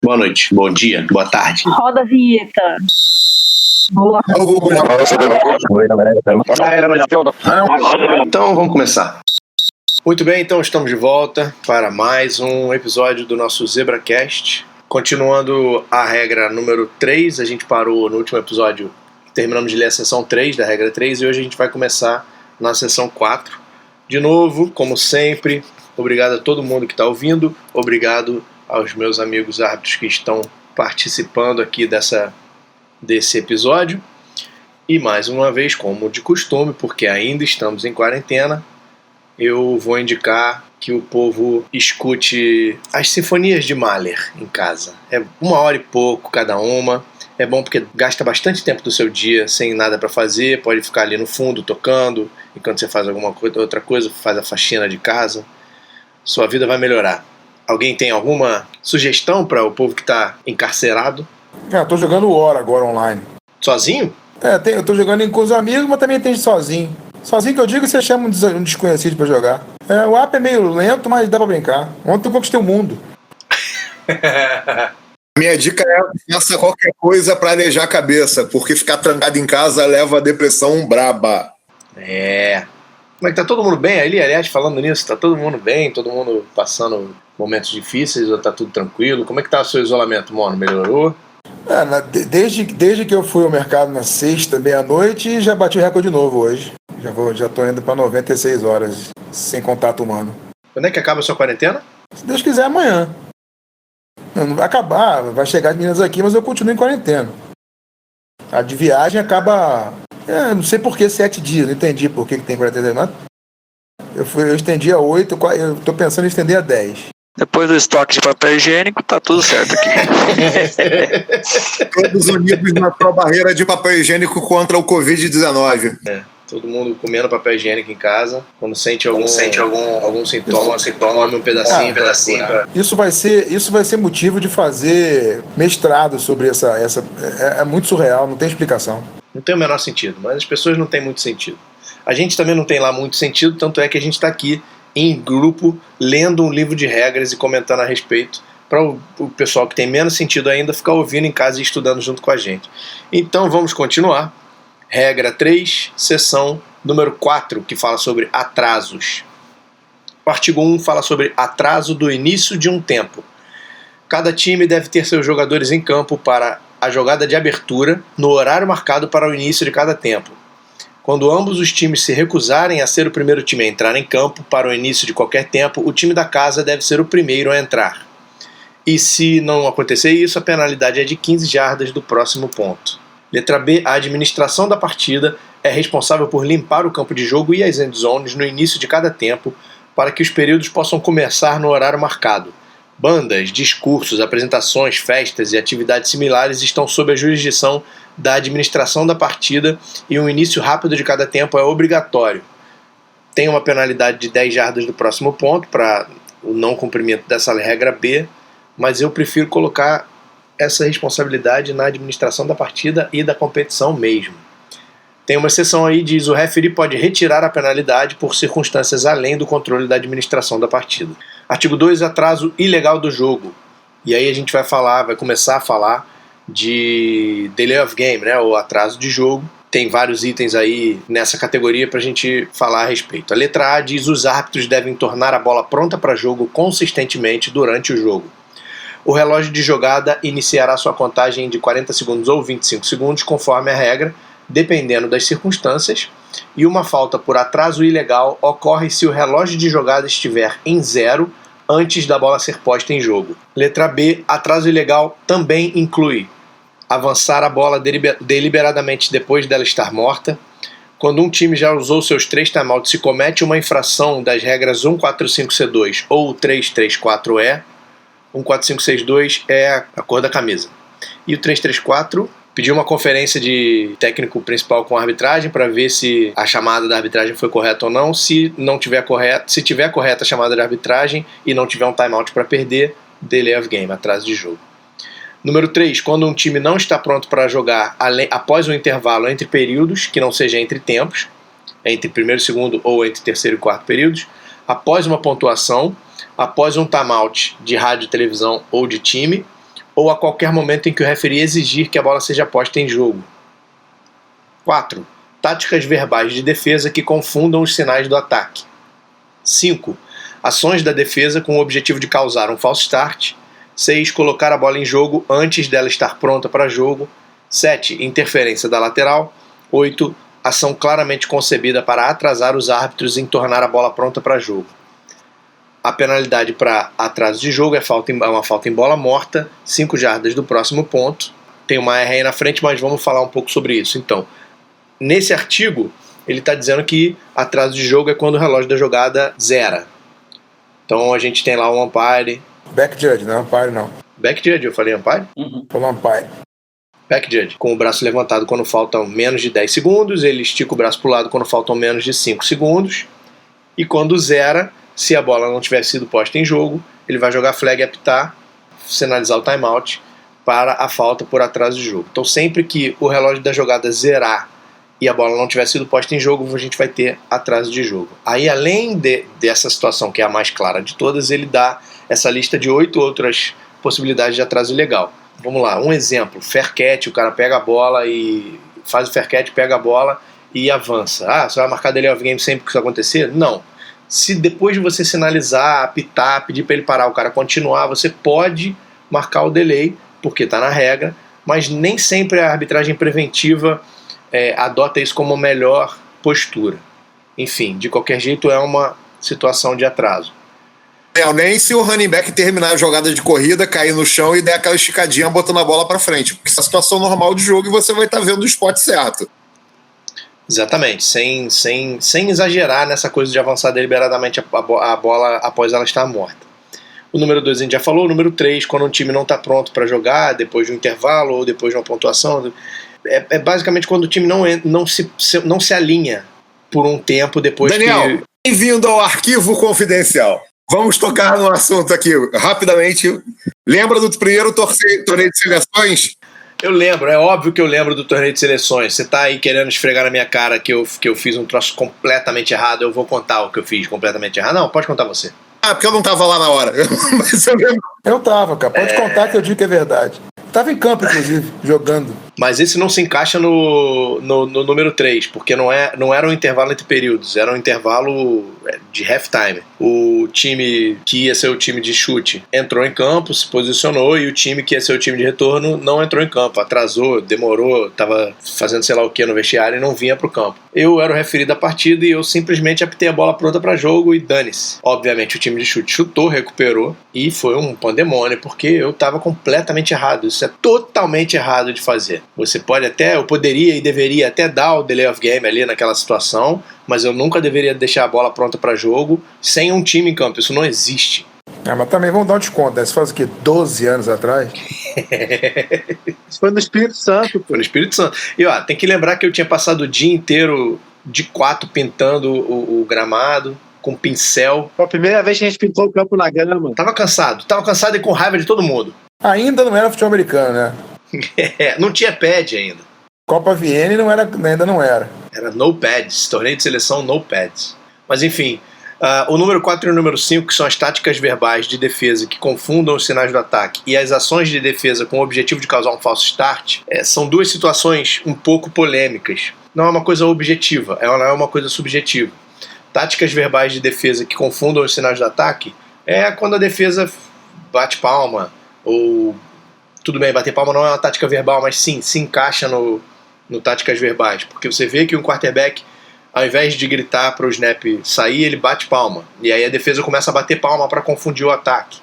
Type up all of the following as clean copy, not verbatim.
Boa noite, bom dia, boa tarde. Roda a vinheta. Boa. Então vamos começar. Muito bem, então estamos de volta para mais um episódio do nosso ZebraCast. Continuando a regra número 3, a gente parou no último episódio, terminamos de ler a seção 3 da regra 3 e hoje a gente vai começar na seção 4. De novo, como sempre, obrigado a todo mundo que está ouvindo, obrigado aos meus amigos árbitros que estão participando aqui desse episódio. E mais uma vez, como de costume, porque ainda estamos em quarentena, eu vou indicar que o povo escute as sinfonias de Mahler em casa. É 1 hora e pouco cada uma. É bom porque gasta bastante tempo do seu dia sem nada para fazer, pode ficar ali no fundo tocando, enquanto você faz alguma coisa, outra coisa, faz a faxina de casa. Sua vida vai melhorar. Alguém tem alguma sugestão para o povo que está encarcerado? Eu tô jogando War agora online. Sozinho? Eu tô jogando com os amigos, mas também tem sozinho. Sozinho que eu digo, você chama um desconhecido pra jogar. O app é meio lento, mas dá pra brincar. Ontem eu conquistei o mundo. Minha dica é faça qualquer coisa pra arejar a cabeça, porque ficar trancado em casa leva a depressão braba. Como é que tá todo mundo bem ali? Aliás, falando nisso, tá todo mundo bem? Todo mundo passando momentos difíceis ou tá tudo tranquilo? Como é que tá o seu isolamento, mano? Melhorou? Desde que eu fui ao mercado na sexta, meia-noite, já bati o recorde de novo hoje. Já tô indo pra 96 horas sem contato humano. Quando é que acaba a sua quarentena? Se Deus quiser, amanhã. Não vai acabar, vai chegar as meninas aqui, mas eu continuo em quarentena. A de viagem acaba... não sei por que 7 dias, não entendi por que tem quarentena, mas eu estendi a 8, eu tô pensando em estender a 10. Depois do estoque de papel higiênico, tá tudo certo aqui. Todos unidos na sua barreira de papel higiênico contra o Covid-19. Todo mundo comendo papel higiênico em casa. Quando sente algum sintoma, come um pedacinho. Isso vai ser motivo de fazer mestrado sobre essa. É muito surreal, não tem explicação. Não tem o menor sentido, mas as pessoas não têm muito sentido. A gente também não tem lá muito sentido, tanto é que a gente está aqui em grupo, lendo um livro de regras e comentando a respeito, para o pessoal que tem menos sentido ainda ficar ouvindo em casa e estudando junto com a gente. Então vamos continuar. Regra 3, seção número 4, que fala sobre atrasos. O artigo 1 fala sobre atraso do início de um tempo. Cada time deve ter seus jogadores em campo para a jogada de abertura no horário marcado para o início de cada tempo. Quando ambos os times se recusarem a ser o primeiro time a entrar em campo para o início de qualquer tempo, o time da casa deve ser o primeiro a entrar. E se não acontecer isso, a penalidade é de 15 jardas do próximo ponto. Letra B. A administração da partida é responsável por limpar o campo de jogo e as end zones no início de cada tempo para que os períodos possam começar no horário marcado. Bandas, discursos, apresentações, festas e atividades similares estão sob a jurisdição da administração da partida e um início rápido de cada tempo é obrigatório. Tem uma penalidade de 10 jardas do próximo ponto para o não cumprimento dessa regra B, mas eu prefiro colocar essa responsabilidade na administração da partida e da competição mesmo. Tem uma exceção aí, diz o referee pode retirar a penalidade por circunstâncias além do controle da administração da partida. Artigo 2, atraso ilegal do jogo. E aí a gente vai começar a falar de delay of game, né, ou atraso de jogo. Tem vários itens aí nessa categoria para a gente falar a respeito. A letra A diz os árbitros devem tornar a bola pronta para jogo consistentemente durante o jogo. O relógio de jogada iniciará sua contagem de 40 segundos ou 25 segundos, conforme a regra, dependendo das circunstâncias, e uma falta por atraso ilegal ocorre se o relógio de jogada estiver em 0 antes da bola ser posta em jogo. Letra B. Atraso ilegal também inclui avançar a bola deliberadamente depois dela estar morta. Quando um time já usou seus 3 timeouts e comete uma infração das regras 145C2 ou 334E, 14562 é a cor da camisa. E o 334 pediu uma conferência de técnico principal com a arbitragem para ver se a chamada da arbitragem foi correta ou não. Se tiver correta a chamada da arbitragem e não tiver um timeout para perder, delay of game, atraso de jogo. Número 3, quando um time não está pronto para jogar após o intervalo entre períodos, que não seja entre tempos, entre primeiro e segundo ou entre terceiro e quarto períodos, após uma pontuação, após um timeout de rádio, televisão ou de time, ou a qualquer momento em que o referee exigir que a bola seja posta em jogo. 4. Táticas verbais de defesa que confundam os sinais do ataque. 5. Ações da defesa com o objetivo de causar um false start. 6. Colocar a bola em jogo antes dela estar pronta para jogo. 7. Interferência da lateral. 8. Ação claramente concebida para atrasar os árbitros em tornar a bola pronta para jogo. A penalidade para atraso de jogo é uma falta em bola morta, 5 jardas do próximo ponto. Tem uma R aí na frente, mas vamos falar um pouco sobre isso. Então, nesse artigo, ele está dizendo que atraso de jogo é quando o relógio da jogada zera. Então a gente tem lá o umpire. Back judge, não é umpire não. Back judge, eu falei umpire? Falou umpire. Back judge, com o braço levantado quando faltam menos de 10 segundos, ele estica o braço para o lado quando faltam menos de 5 segundos, e quando zera, se a bola não tiver sido posta em jogo, ele vai jogar flag e apitar, sinalizar o timeout para a falta por atraso de jogo. Então sempre que o relógio da jogada zerar e a bola não tiver sido posta em jogo, a gente vai ter atraso de jogo. Aí, além dessa situação, que é a mais clara de todas, ele dá essa lista de 8 outras possibilidades de atraso ilegal. Vamos lá, um exemplo, fair catch, o cara pega a bola e faz o fair catch, pega a bola e avança. Ah, você vai marcar delay of game sempre que isso acontecer? Não. Se depois de você sinalizar, apitar, pedir para ele parar, o cara continuar, você pode marcar o delay, porque está na regra, mas nem sempre a arbitragem preventiva adota isso como a melhor postura. Enfim, de qualquer jeito é uma situação de atraso. Nem se o running back terminar a jogada de corrida, cair no chão e der aquela esticadinha botando a bola pra frente, porque essa é a situação normal de jogo e você vai estar vendo o spot certo. Exatamente, sem exagerar nessa coisa de avançar deliberadamente a bola após ela estar morta. O número 2 a gente já falou. O número 3, quando um time não está pronto para jogar, depois de um intervalo ou depois de uma pontuação, é basicamente quando o time não se alinha por um tempo depois. Daniel, bem-vindo ao Arquivo Confidencial. Vamos tocar no assunto aqui rapidamente. Lembra do primeiro torneio de seleções? Eu lembro, é óbvio que eu lembro do torneio de seleções. Você tá aí querendo esfregar na minha cara que eu fiz um troço completamente errado. Eu vou contar o que eu fiz completamente errado. Não, pode contar você. Ah, porque eu não tava lá na hora. Mas eu lembro. Eu tava, cara. Pode contar que eu digo que é verdade. Tava em campo, inclusive, jogando. Mas esse não se encaixa no número 3, porque não era um intervalo entre períodos, era um intervalo de halftime. O time que ia ser o time de chute entrou em campo, se posicionou, e o time que ia ser o time de retorno não entrou em campo, atrasou, demorou, tava fazendo sei lá o que no vestiário e não vinha pro campo. Eu era o referee da partida e eu simplesmente apitei a bola pronta para jogo e dane-se. Obviamente o time de chute chutou, recuperou e foi um pandemônio, porque eu tava completamente errado. Isso é totalmente errado de fazer. Eu poderia e deveria até dar o delay of game ali naquela situação, mas eu nunca deveria deixar a bola pronta para jogo sem um time em campo. Isso não existe. Mas também vamos dar um desconto, né? Você faz o quê? 12 anos atrás? Isso foi no Espírito Santo. Foi no Espírito Santo. E tem que lembrar que eu tinha passado o dia inteiro de 4 pintando o gramado com pincel. Foi a primeira vez que a gente pintou o campo na grama. Tava cansado e com raiva de todo mundo. Ainda não era futebol americano, né? Não tinha pad ainda. Copa Vienne ainda não era. Era no pads, torneio de seleção no pads. Mas enfim, o número 4 e o número 5, que são as táticas verbais de defesa que confundam os sinais do ataque e as ações de defesa com o objetivo de causar um falso start, são duas situações um pouco polêmicas. Não é uma coisa objetiva, ela é uma coisa subjetiva. Táticas verbais de defesa que confundam os sinais do ataque é quando a defesa bate palma, ou tudo bem, bater palma não é uma tática verbal, mas sim, se encaixa no táticas verbais, porque você vê que um quarterback, ao invés de gritar para o snap sair, ele bate palma, e aí a defesa começa a bater palma para confundir o ataque.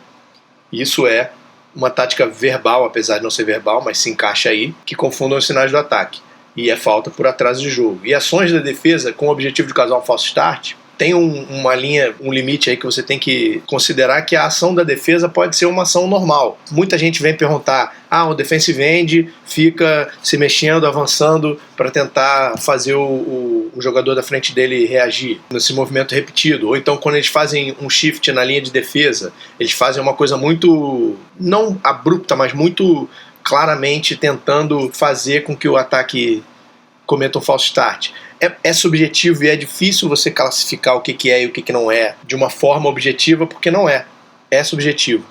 Isso é uma tática verbal, apesar de não ser verbal, mas se encaixa aí, que confundam os sinais do ataque, e é falta por atraso de jogo. E ações da defesa com o objetivo de causar um false start, tem uma linha, um limite aí que você tem que considerar, que a ação da defesa pode ser uma ação normal. Muita gente vem perguntar, o defensive end fica se mexendo, avançando para tentar fazer o jogador da frente dele reagir nesse movimento repetido. Ou então quando eles fazem um shift na linha de defesa, eles fazem uma coisa muito, não abrupta, mas muito claramente tentando fazer com que o ataque cometa um false start. É subjetivo e é difícil você classificar o que é e o que não é de uma forma objetiva, porque não é. É subjetivo.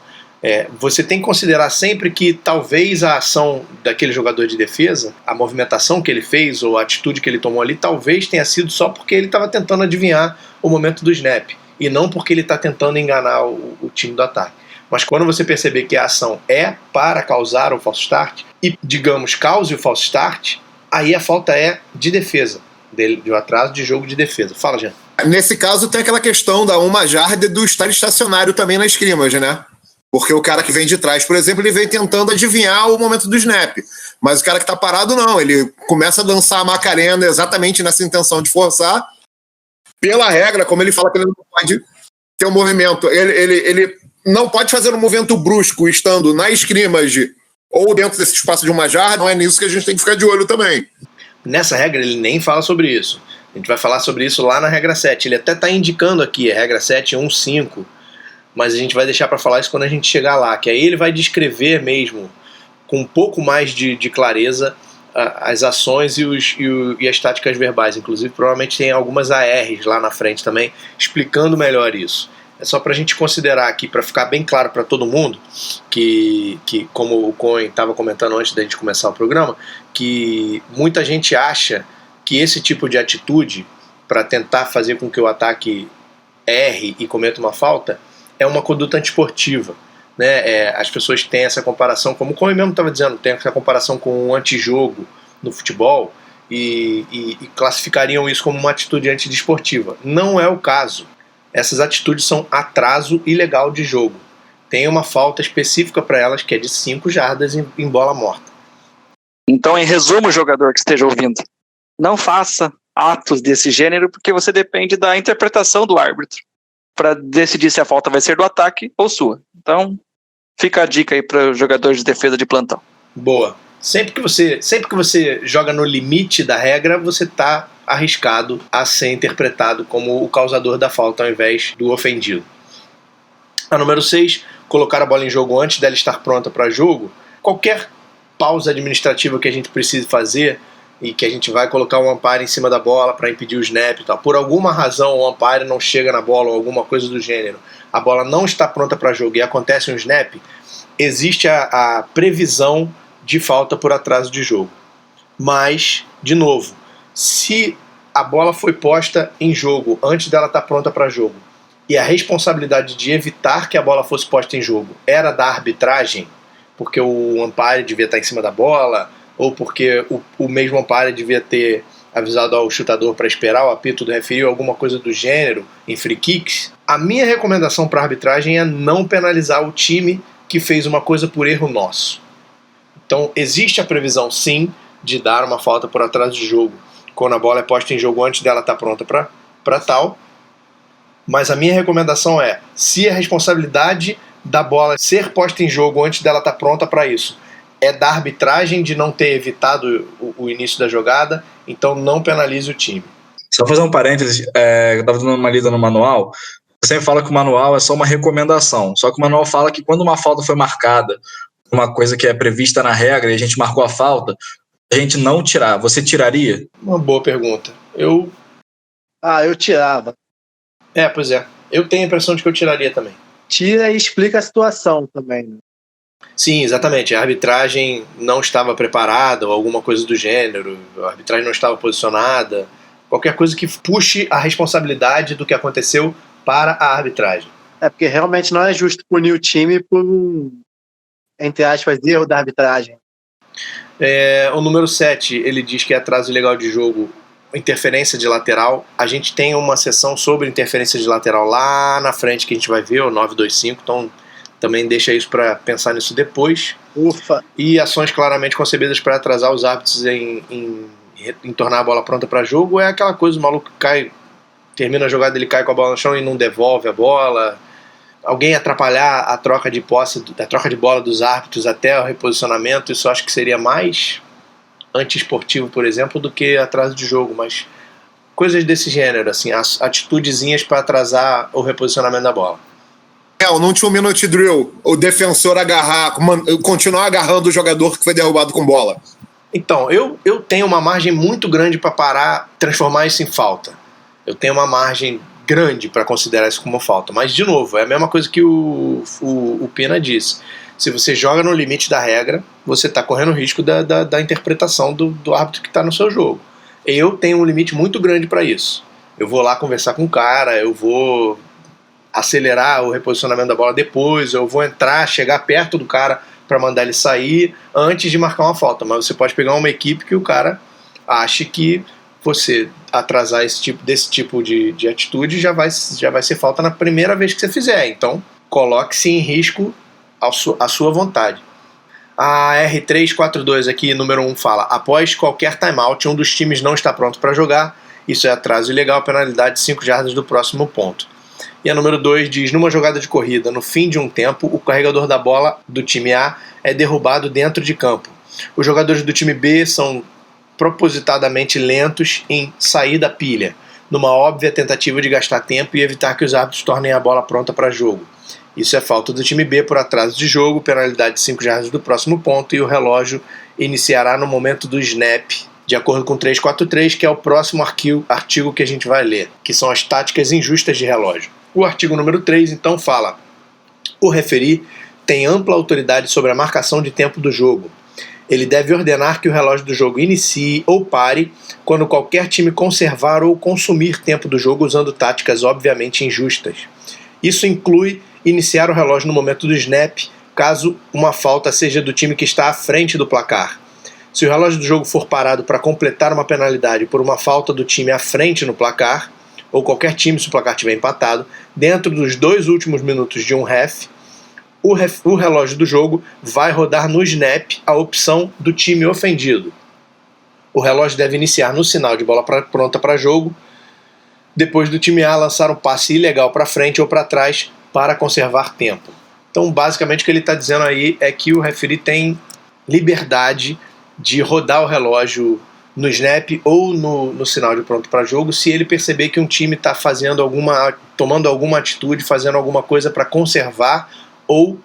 Você tem que considerar sempre que talvez a ação daquele jogador de defesa, a movimentação que ele fez ou a atitude que ele tomou ali, talvez tenha sido só porque ele estava tentando adivinhar o momento do snap e não porque ele está tentando enganar o time do ataque. Mas quando você perceber que a ação é para causar o false start e, digamos, cause o false start, aí a falta é de defesa, de um atraso de jogo de defesa. Fala, Jean. Nesse caso tem aquela questão da 1 jarda do estar estacionário também na scrimmage, né? Porque o cara que vem de trás, por exemplo, ele vem tentando adivinhar o momento do snap. Mas o cara que tá parado, não. Ele começa a dançar a Macarena exatamente nessa intenção de forçar. Pela regra, como ele fala que ele não pode ter um movimento, ele não pode fazer um movimento brusco estando na scrimmage ou dentro desse espaço de 1 jarda. Não é nisso que a gente tem que ficar de olho também. Nessa regra ele nem fala sobre isso. A gente vai falar sobre isso lá na regra 7. Ele até tá indicando aqui, a regra 7.1.5, mas a gente vai deixar para falar isso quando a gente chegar lá, que aí ele vai descrever mesmo, com um pouco mais de clareza, as ações e as táticas verbais. Inclusive, provavelmente tem algumas ARs lá na frente também, explicando melhor isso. É só para a gente considerar aqui, para ficar bem claro para todo mundo, que como o Cohen estava comentando antes da gente começar o programa, que muita gente acha que esse tipo de atitude, para tentar fazer com que o ataque erre e cometa uma falta, é uma conduta antiesportiva, né? As pessoas têm essa comparação, como o Cohen mesmo estava dizendo, tem essa comparação com um antijogo no futebol e classificariam isso como uma atitude antidesportiva. Não é o caso. Essas atitudes são atraso ilegal de jogo. Tem uma falta específica para elas que é de 5 jardas em bola morta. Então, em resumo, jogador que esteja ouvindo, não faça atos desse gênero porque você depende da interpretação do árbitro para decidir se a falta vai ser do ataque ou sua. Então, fica a dica aí para os jogadores de defesa de plantão. Boa. Sempre que você joga no limite da regra, você está arriscado a ser interpretado como o causador da falta ao invés do ofendido. A número 6, colocar a bola em jogo antes dela estar pronta para jogo. Qualquer pausa administrativa que a gente precise fazer e que a gente vai colocar um umpire em cima da bola para impedir o snap e tal. Por alguma razão o umpire não chega na bola ou alguma coisa do gênero, a bola não está pronta para jogo e acontece um snap, existe a previsão de falta por atraso de jogo. Mas, de novo, se a bola foi posta em jogo antes dela estar pronta para jogo e a responsabilidade de evitar que a bola fosse posta em jogo era da arbitragem, porque o umpire devia estar em cima da bola, ou porque o mesmo umpire devia ter avisado ao chutador para esperar o apito do referee ou alguma coisa do gênero em free kicks, a minha recomendação para a arbitragem é não penalizar o time que fez uma coisa por erro nosso. Então existe a previsão sim de dar uma falta por atraso de jogo quando a bola é posta em jogo antes dela estar pronta para tal, mas a minha recomendação é, se a responsabilidade da bola ser posta em jogo antes dela estar pronta para isso é da arbitragem de não ter evitado o início da jogada, então não penalize o time. Só fazer um parênteses, eu estava dando uma lida no manual, você sempre fala que o manual é só uma recomendação, só que o manual fala que quando uma falta foi marcada, uma coisa que é prevista na regra e a gente marcou a falta, a gente não tirar. Você tiraria? Uma boa pergunta. Eu tirava. Pois é. Eu tenho a impressão de que eu tiraria também. Tira e explica a situação também, né? Sim, exatamente. A arbitragem não estava preparada ou alguma coisa do gênero, a arbitragem não estava posicionada, qualquer coisa que puxe a responsabilidade do que aconteceu para a arbitragem. Porque realmente não é justo punir o time por entre aspas, erro da arbitragem. O número 7, ele diz que é atraso ilegal de jogo, interferência de lateral. A gente tem uma sessão sobre interferência de lateral lá na frente que a gente vai ver, o 925, então também deixa isso para pensar nisso depois. Ufa! E ações claramente concebidas para atrasar os árbitros em tornar a bola pronta para jogo é aquela coisa, o maluco cai, termina a jogada, ele cai com a bola no chão e não devolve a bola. Alguém atrapalhar a troca de posse, a troca de bola dos árbitros até o reposicionamento, isso eu acho que seria mais antiesportivo, por exemplo, do que atraso de jogo, mas coisas desse gênero, assim, atitudezinhas para atrasar o reposicionamento da bola. Não tinha um minute drill, o defensor continuar agarrando o jogador que foi derrubado com bola. Então, eu tenho uma margem muito grande para parar, transformar isso em falta. Eu tenho uma margem grande para considerar isso como falta. Mas, de novo, é a mesma coisa que o Pina disse. Se você joga no limite da regra, você está correndo o risco da interpretação do árbitro que está no seu jogo. Eu tenho um limite muito grande para isso. Eu vou lá conversar com o cara, eu vou acelerar o reposicionamento da bola depois, eu vou chegar perto do cara para mandar ele sair antes de marcar uma falta. Mas você pode pegar uma equipe que o cara ache que você atrasar desse tipo de atitude já vai ser falta na primeira vez que você fizer. Então, coloque-se em risco à sua vontade. A R342 aqui, número 1, fala: após qualquer timeout, um dos times não está pronto para jogar. Isso é atraso ilegal, penalidade de 5 jardas do próximo ponto. E a número 2 diz: numa jogada de corrida, no fim de um tempo, o carregador da bola do time A é derrubado dentro de campo. Os jogadores do time B são propositadamente lentos em sair da pilha, numa óbvia tentativa de gastar tempo e evitar que os árbitros tornem a bola pronta para jogo. Isso é falta do time B por atraso de jogo, penalidade de 5 jardas do próximo ponto, e o relógio iniciará no momento do snap, de acordo com 343, que é o próximo artigo que a gente vai ler, que são as táticas injustas de relógio. O artigo número 3, então, fala: o referee tem ampla autoridade sobre a marcação de tempo do jogo. Ele deve ordenar que o relógio do jogo inicie ou pare quando qualquer time conservar ou consumir tempo do jogo usando táticas obviamente injustas. Isso inclui iniciar o relógio no momento do snap, caso uma falta seja do time que está à frente do placar. Se o relógio do jogo for parado para completar uma penalidade por uma falta do time à frente no placar, ou qualquer time se o placar estiver empatado, dentro dos 2 últimos minutos de um ref, o relógio do jogo vai rodar no snap a opção do time ofendido. O relógio deve iniciar no sinal de bola pronta para jogo, depois do time A lançar um passe ilegal para frente ou para trás para conservar tempo. Então, basicamente, o que ele está dizendo aí é que o referee tem liberdade de rodar o relógio no snap ou no sinal de pronto para jogo se ele perceber que um time está tomando alguma atitude, fazendo alguma coisa para conservar ou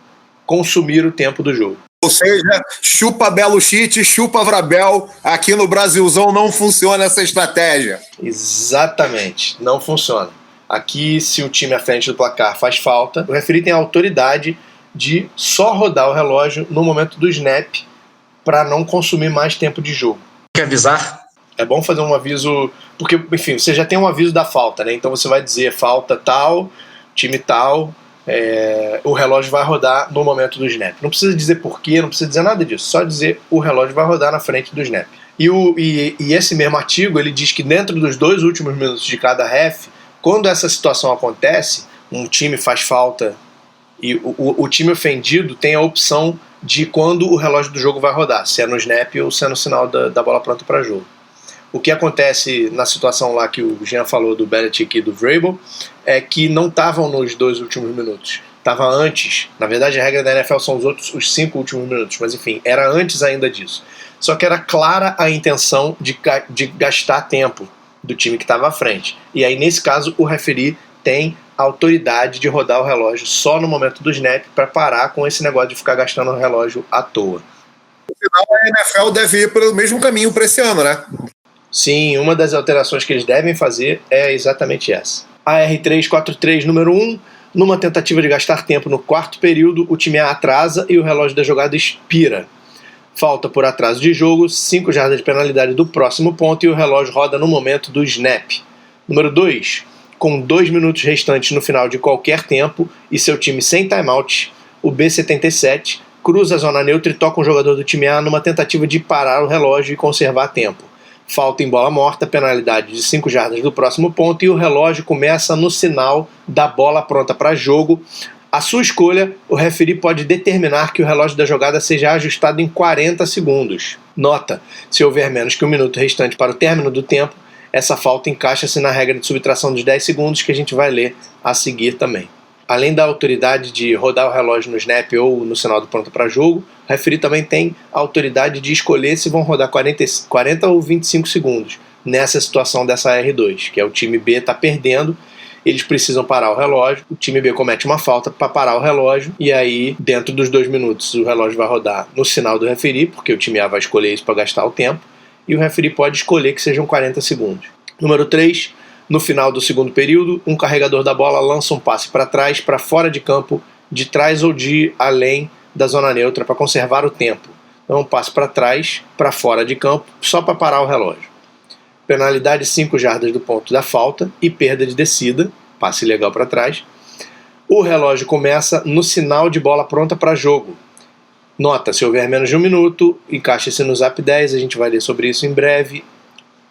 consumir o tempo do jogo. Ou seja, chupa Belo Cheat, chupa Vrabel. Aqui no Brasilzão não funciona essa estratégia. Exatamente, não funciona. Aqui, se o time à frente do placar faz falta, o referee tem a autoridade de só rodar o relógio no momento do snap para não consumir mais tempo de jogo. Quer avisar? É bom fazer um aviso, porque, enfim, você já tem um aviso da falta, né? Então você vai dizer falta tal, time tal, o relógio vai rodar no momento do snap. Não precisa dizer porquê, não precisa dizer nada disso, só dizer o relógio vai rodar na frente do snap. E esse mesmo artigo, ele diz que dentro dos 2 últimos minutos de cada ref, quando essa situação acontece, um time faz falta e o time ofendido tem a opção de quando o relógio do jogo vai rodar, se é no snap ou se é no sinal da bola pronta para jogo. O que acontece na situação lá que o Jean falou do Belichick e do Vrabel é que não estavam nos 2 últimos minutos, estava antes. Na verdade, a regra da NFL são os 5 últimos minutos, mas enfim, era antes ainda disso. Só que era clara a intenção de gastar tempo do time que estava à frente. E aí, nesse caso, o referee tem a autoridade de rodar o relógio só no momento do snap para parar com esse negócio de ficar gastando o relógio à toa. No final, a NFL deve ir pelo mesmo caminho para esse ano, né? Sim, uma das alterações que eles devem fazer é exatamente essa. A R343, número 1, numa tentativa de gastar tempo no 4º período, o time A atrasa e o relógio da jogada expira. Falta por atraso de jogo, 5 jardas de penalidade do próximo ponto e o relógio roda no momento do snap. Número 2, com 2 minutos restantes no final de qualquer tempo e seu time sem timeout, o B77 cruza a zona neutra e toca um jogador do time A numa tentativa de parar o relógio e conservar tempo. Falta em bola morta, penalidade de 5 jardas do próximo ponto e o relógio começa no sinal da bola pronta para jogo. À sua escolha, o referee pode determinar que o relógio da jogada seja ajustado em 40 segundos. Nota, se houver menos que 1 minuto restante para o término do tempo, essa falta encaixa-se na regra de subtração dos 10 segundos que a gente vai ler a seguir também. Além da autoridade de rodar o relógio no snap ou no sinal do pronto para jogo, o referee também tem a autoridade de escolher se vão rodar 40 ou 25 segundos nessa situação dessa R2, que é o time B está perdendo, eles precisam parar o relógio, o time B comete uma falta para parar o relógio e aí, dentro dos 2 minutos, o relógio vai rodar no sinal do referee, porque o time A vai escolher isso para gastar o tempo, e o referee pode escolher que sejam 40 segundos. Número 3, No final do segundo período, um carregador da bola lança um passe para trás, para fora de campo, de trás ou de além da zona neutra para conservar o tempo. Então, um passe para trás, para fora de campo, só para parar o relógio. Penalidade 5 jardas do ponto da falta e perda de descida, passe legal para trás. O relógio começa no sinal de bola pronta para jogo. Nota, se houver menos de 1 minuto, encaixe-se no Zap 10, a gente vai ler sobre isso em breve.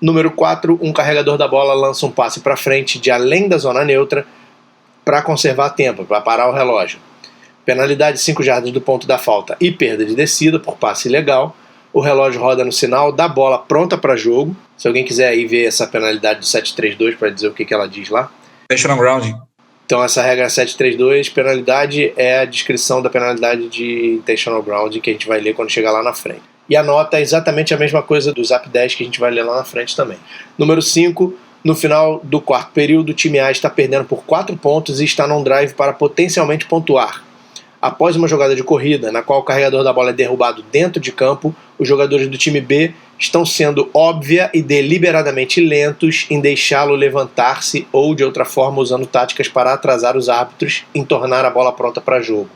Número 4, um carregador da bola lança um passe para frente de além da zona neutra para conservar tempo, para parar o relógio. Penalidade 5 jardas do ponto da falta e perda de descida por passe ilegal. O relógio roda no sinal da bola pronta para jogo. Se alguém quiser aí ver essa penalidade do 732 para dizer o que ela diz lá. Intentional grounding. Então essa regra 732, penalidade é a descrição da penalidade de intentional grounding que a gente vai ler quando chegar lá na frente. E a nota é exatamente a mesma coisa do Zap 10 que a gente vai ler lá na frente também. Número 5, no final do quarto período, o time A está perdendo por 4 pontos e está num drive para potencialmente pontuar. Após uma jogada de corrida, na qual o carregador da bola é derrubado dentro de campo, os jogadores do time B estão sendo óbvia e deliberadamente lentos em deixá-lo levantar-se ou, de outra forma, usando táticas para atrasar os árbitros em tornar a bola pronta para jogo.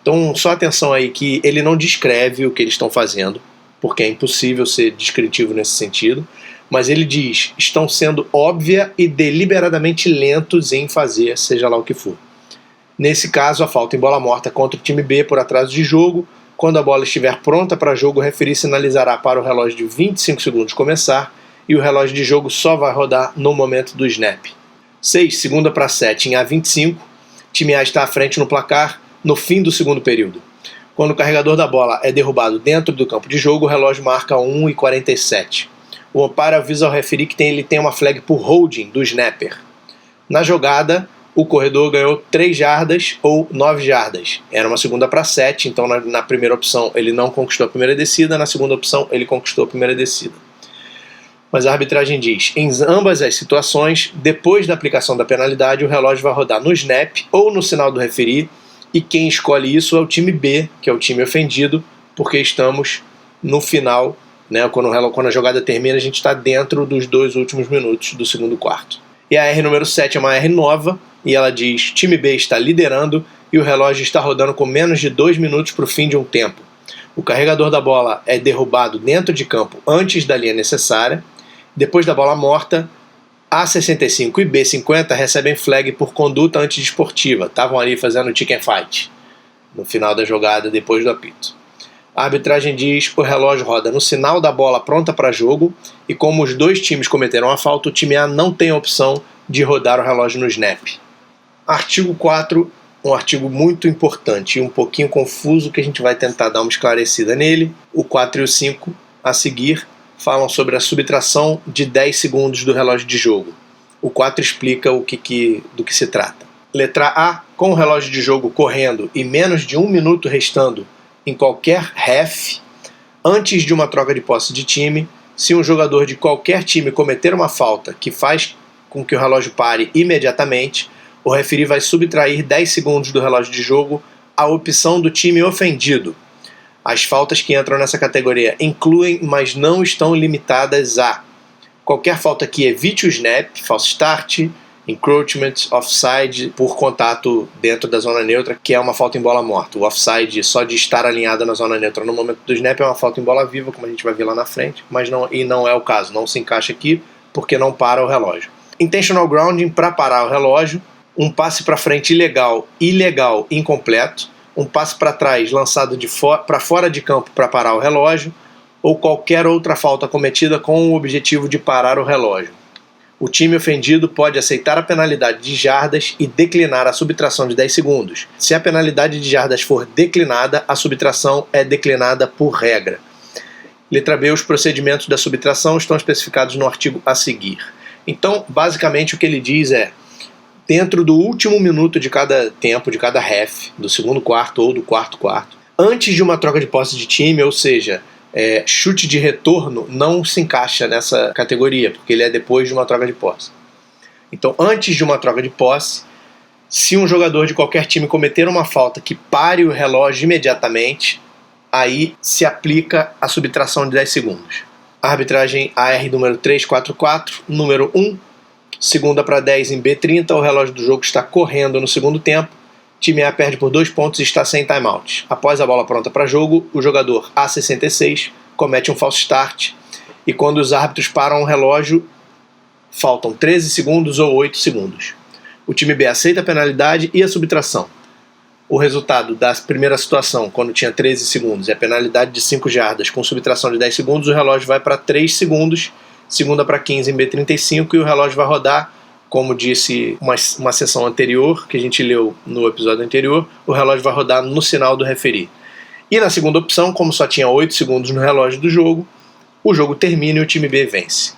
Então, só atenção aí que ele não descreve o que eles estão fazendo, porque é impossível ser descritivo nesse sentido, mas ele diz, estão sendo óbvia e deliberadamente lentos em fazer, seja lá o que for. Nesse caso, a falta em bola morta contra o time B por atraso de jogo. Quando a bola estiver pronta para jogo, o referee sinalizará para o relógio de 25 segundos começar e o relógio de jogo só vai rodar no momento do snap. 6, segunda para 7 em A25, time A está à frente no placar no fim do segundo período. Quando o carregador da bola é derrubado dentro do campo de jogo, o relógio marca 1:47. O umpire avisa ao referee que ele tem uma flag por holding do snapper. Na jogada, o corredor ganhou 3 jardas ou 9 jardas. Era uma segunda para 7, então na primeira opção ele não conquistou a primeira descida, na segunda opção ele conquistou a primeira descida. Mas a arbitragem diz, em ambas as situações, depois da aplicação da penalidade, o relógio vai rodar no snap ou no sinal do referee, e quem escolhe isso é o time B, que é o time ofendido, porque estamos no final, né, quando a jogada termina, a gente está dentro dos 2 últimos minutos do segundo quarto. E a R número 7 é uma R nova, e ela diz, time B está liderando e o relógio está rodando com menos de 2 minutos para o fim de um tempo. O carregador da bola é derrubado dentro de campo antes da linha necessária. Depois da bola morta, A65 e B50 recebem flag por conduta antidesportiva. Estavam ali fazendo chicken fight no final da jogada depois do apito. A arbitragem diz que o relógio roda no sinal da bola pronta para jogo e como os 2 times cometeram a falta, o time A não tem a opção de rodar o relógio no snap. Artigo 4, um artigo muito importante e um pouquinho confuso que a gente vai tentar dar uma esclarecida nele. O 4 e o 5 a seguir falam sobre a subtração de 10 segundos do relógio de jogo. O 4 explica do que se trata. Letra A, com o relógio de jogo correndo e menos de 1 minuto restando em qualquer half, antes de uma troca de posse de time, se um jogador de qualquer time cometer uma falta que faz com que o relógio pare imediatamente, o referee vai subtrair 10 segundos do relógio de jogo à opção do time ofendido. As faltas que entram nessa categoria incluem, mas não estão limitadas a qualquer falta que evite o snap, false start, encroachment, offside por contato dentro da zona neutra, que é uma falta em bola morta. O offside só de estar alinhado na zona neutra no momento do snap é uma falta em bola viva, como a gente vai ver lá na frente, mas não é o caso, não se encaixa aqui porque não para o relógio. Intentional grounding para parar o relógio, um passe para frente ilegal, incompleto, um passe para trás lançado para fora de campo para parar o relógio, ou qualquer outra falta cometida com o objetivo de parar o relógio. O time ofendido pode aceitar a penalidade de jardas e declinar a subtração de 10 segundos. Se a penalidade de jardas for declinada, a subtração é declinada por regra. Letra B, os procedimentos da subtração estão especificados no artigo a seguir. Então, basicamente, o que ele diz é, dentro do último minuto de cada tempo, de cada half, do segundo quarto ou do quarto quarto, antes de uma troca de posse de time, ou seja, chute de retorno não se encaixa nessa categoria, porque ele é depois de uma troca de posse. Então, antes de uma troca de posse, se um jogador de qualquer time cometer uma falta que pare o relógio imediatamente, aí se aplica a subtração de 10 segundos. A arbitragem AR número 344, número 1, Segunda para 10 em B30, o relógio do jogo está correndo no segundo tempo. Time A perde por 2 pontos e está sem timeout. Após a bola pronta para jogo, o jogador A66 comete um false start e quando os árbitros param o relógio, faltam 13 segundos ou 8 segundos. O time B aceita a penalidade e a subtração. O resultado da primeira situação, quando tinha 13 segundos, é a penalidade de 5 jardas com subtração de 10 segundos, o relógio vai para 3 segundos, segunda para 15 em B35 e o relógio vai rodar, como disse uma sessão anterior, que a gente leu no episódio anterior, o relógio vai rodar no sinal do referee. E na segunda opção, como só tinha 8 segundos no relógio do jogo, o jogo termina e o time B vence.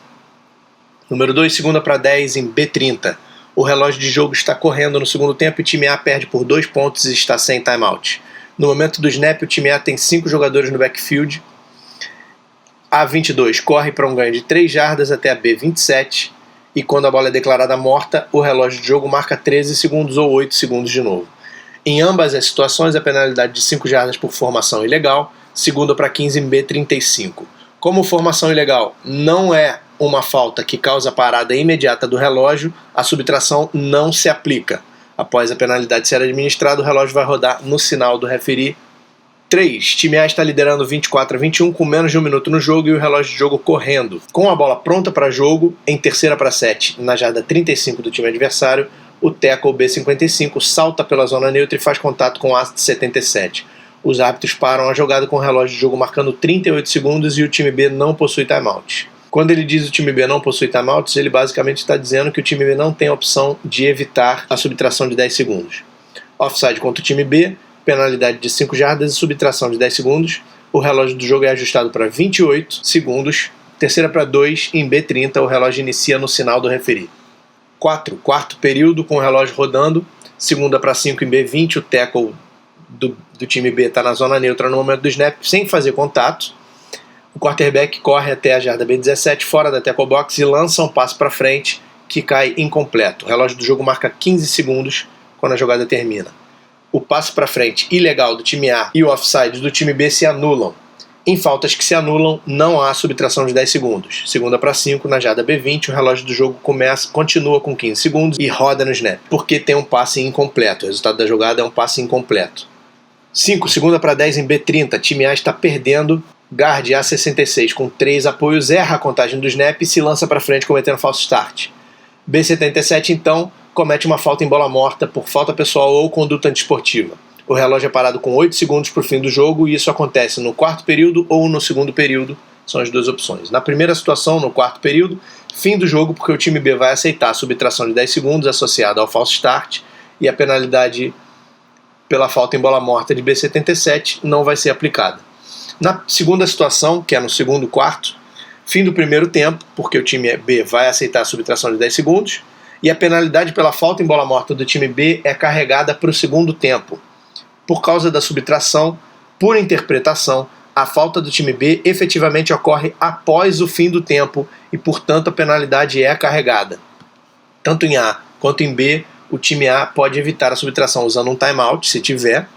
Número 2, segunda para 10 em B30. O relógio de jogo está correndo no segundo tempo e o time A perde por 2 pontos e está sem timeout. No momento do snap, o time A tem 5 jogadores no backfield. A22 corre para um ganho de 3 jardas até a B27 e quando a bola é declarada morta, o relógio de jogo marca 13 segundos ou 8 segundos de novo. Em ambas as situações, a penalidade de 5 jardas por formação ilegal, segunda para 15 em B35. Como formação ilegal não é uma falta que causa a parada imediata do relógio, a subtração não se aplica. Após a penalidade ser administrada, o relógio vai rodar no sinal do referee. 3. Time A está liderando 24-21 com menos de 1 minuto no jogo e o relógio de jogo correndo. Com a bola pronta para jogo, em terceira para 7, na jarda 35 do time adversário, o tackle B55 salta pela zona neutra e faz contato com o A77. Os árbitros param a jogada com o relógio de jogo marcando 38 segundos e o time B não possui timeout. Quando ele diz que o time B não possui timeouts, ele basicamente está dizendo que o time B não tem a opção de evitar a subtração de 10 segundos. Offside contra o time B, penalidade de 5 jardas e subtração de 10 segundos. O relógio do jogo é ajustado para 28 segundos. Terceira para 2, em B30, o relógio inicia no sinal do referee. 4. Quarto período com o relógio rodando. Segunda para 5, em B20, o tackle do time B está na zona neutra no momento do snap, sem fazer contato. O quarterback corre até a jarda B17, fora da tackle box, e lança um passe para frente que cai incompleto. O relógio do jogo marca 15 segundos quando a jogada termina. O passe para frente ilegal do time A e o offside do time B se anulam. Em faltas que se anulam, não há subtração de 10 segundos. Segunda para 5, na jarda B20, o relógio do jogo continua com 15 segundos e roda no snap, porque tem um passe incompleto. O resultado da jogada é um passe incompleto. 5. Segunda para 10 em B30, time A está perdendo. Guard A66 com 3 apoios erra a contagem do snap e se lança para frente cometendo falso start. B77 então comete uma falta em bola morta por falta pessoal ou conduta antiesportiva. O relógio é parado com 8 segundos para o fim do jogo e isso acontece no quarto período ou no segundo período, são as duas opções. Na primeira situação, no quarto período, fim do jogo porque o time B vai aceitar a subtração de 10 segundos associada ao falso start e a penalidade pela falta em bola morta de B77 não vai ser aplicada. Na segunda situação, que é no segundo quarto, fim do primeiro tempo, porque o time B vai aceitar a subtração de 10 segundos, e a penalidade pela falta em bola morta do time B é carregada para o segundo tempo. Por causa da subtração, por interpretação, a falta do time B efetivamente ocorre após o fim do tempo e, portanto, a penalidade é carregada. Tanto em A quanto em B, o time A pode evitar a subtração usando um timeout, se tiver.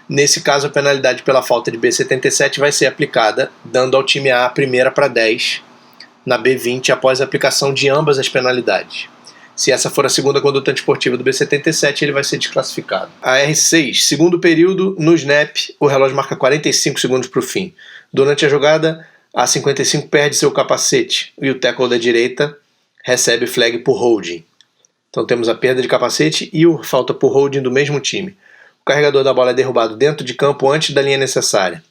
Nesse caso, a penalidade pela falta de B77 vai ser aplicada, dando ao time A a primeira para 10 na B20 após a aplicação de ambas as penalidades. Se essa for a segunda conduta antiesportiva do B77, ele vai ser desclassificado. A R6, segundo período, no snap, o relógio marca 45 segundos para o fim. Durante a jogada, a 55 perde seu capacete e o tackle da direita recebe flag por holding. Então temos a perda de capacete e a falta por holding do mesmo time. O carregador da bola é derrubado dentro de campo antes da linha necessária.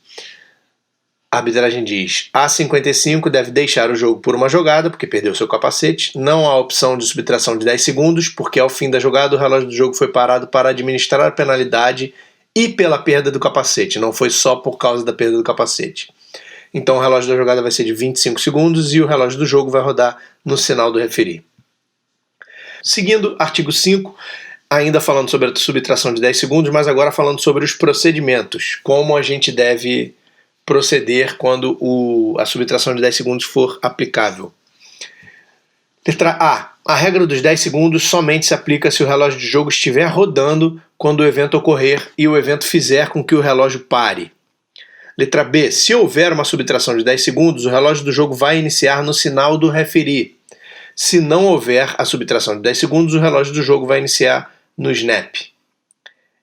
A arbitragem diz: A55 deve deixar o jogo por uma jogada, porque perdeu seu capacete. Não há opção de subtração de 10 segundos, porque ao fim da jogada o relógio do jogo foi parado para administrar a penalidade e pela perda do capacete. Não foi só por causa da perda do capacete. Então o relógio da jogada vai ser de 25 segundos e o relógio do jogo vai rodar no sinal do referee. Seguindo, artigo 5, ainda falando sobre a subtração de 10 segundos, mas agora falando sobre os procedimentos. Como a gente deve proceder quando a subtração de 10 segundos for aplicável. Letra A. A regra dos 10 segundos somente se aplica se o relógio de jogo estiver rodando quando o evento ocorrer e o evento fizer com que o relógio pare. Letra B. Se houver uma subtração de 10 segundos, o relógio do jogo vai iniciar no sinal do referee. Se não houver a subtração de 10 segundos, o relógio do jogo vai iniciar no snap.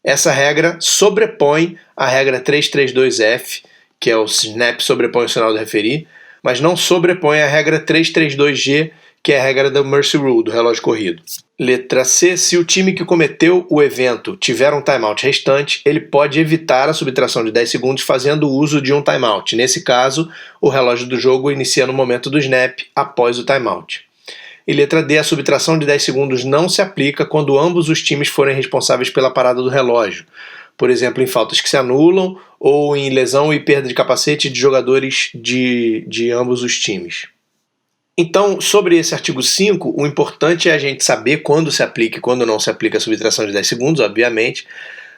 Essa regra sobrepõe a regra 332F, que é o snap sobrepõe o sinal do referee, mas não sobrepõe a regra 332G, que é a regra do Mercy Rule, do relógio corrido. Letra C. Se o time que cometeu o evento tiver um timeout restante, ele pode evitar a subtração de 10 segundos fazendo uso de um timeout. Nesse caso, o relógio do jogo inicia no momento do snap, após o timeout. E letra D. A subtração de 10 segundos não se aplica quando ambos os times forem responsáveis pela parada do relógio. Por exemplo, em faltas que se anulam ou em lesão e perda de capacete de jogadores de ambos os times. Então, sobre esse artigo 5, o importante é a gente saber quando se aplica e quando não se aplica a subtração de 10 segundos, obviamente,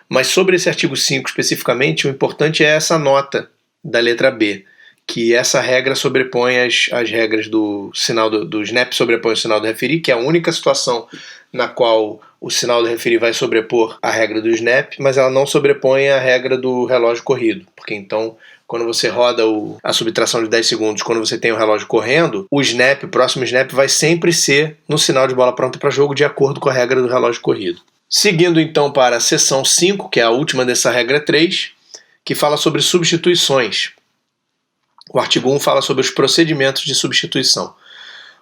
mas sobre esse artigo 5 especificamente, o importante é essa nota da letra B, que essa regra sobrepõe as regras do sinal do snap, sobrepõe o sinal do referee, que é a única situação na qual o sinal do referee vai sobrepor a regra do snap, mas ela não sobrepõe a regra do relógio corrido, porque então, quando você roda a subtração de 10 segundos, quando você tem o relógio correndo, o próximo snap vai sempre ser no sinal de bola pronta para jogo, de acordo com a regra do relógio corrido. Seguindo então para a seção 5, que é a última dessa regra 3, que fala sobre substituições. O artigo 1 fala sobre os procedimentos de substituição.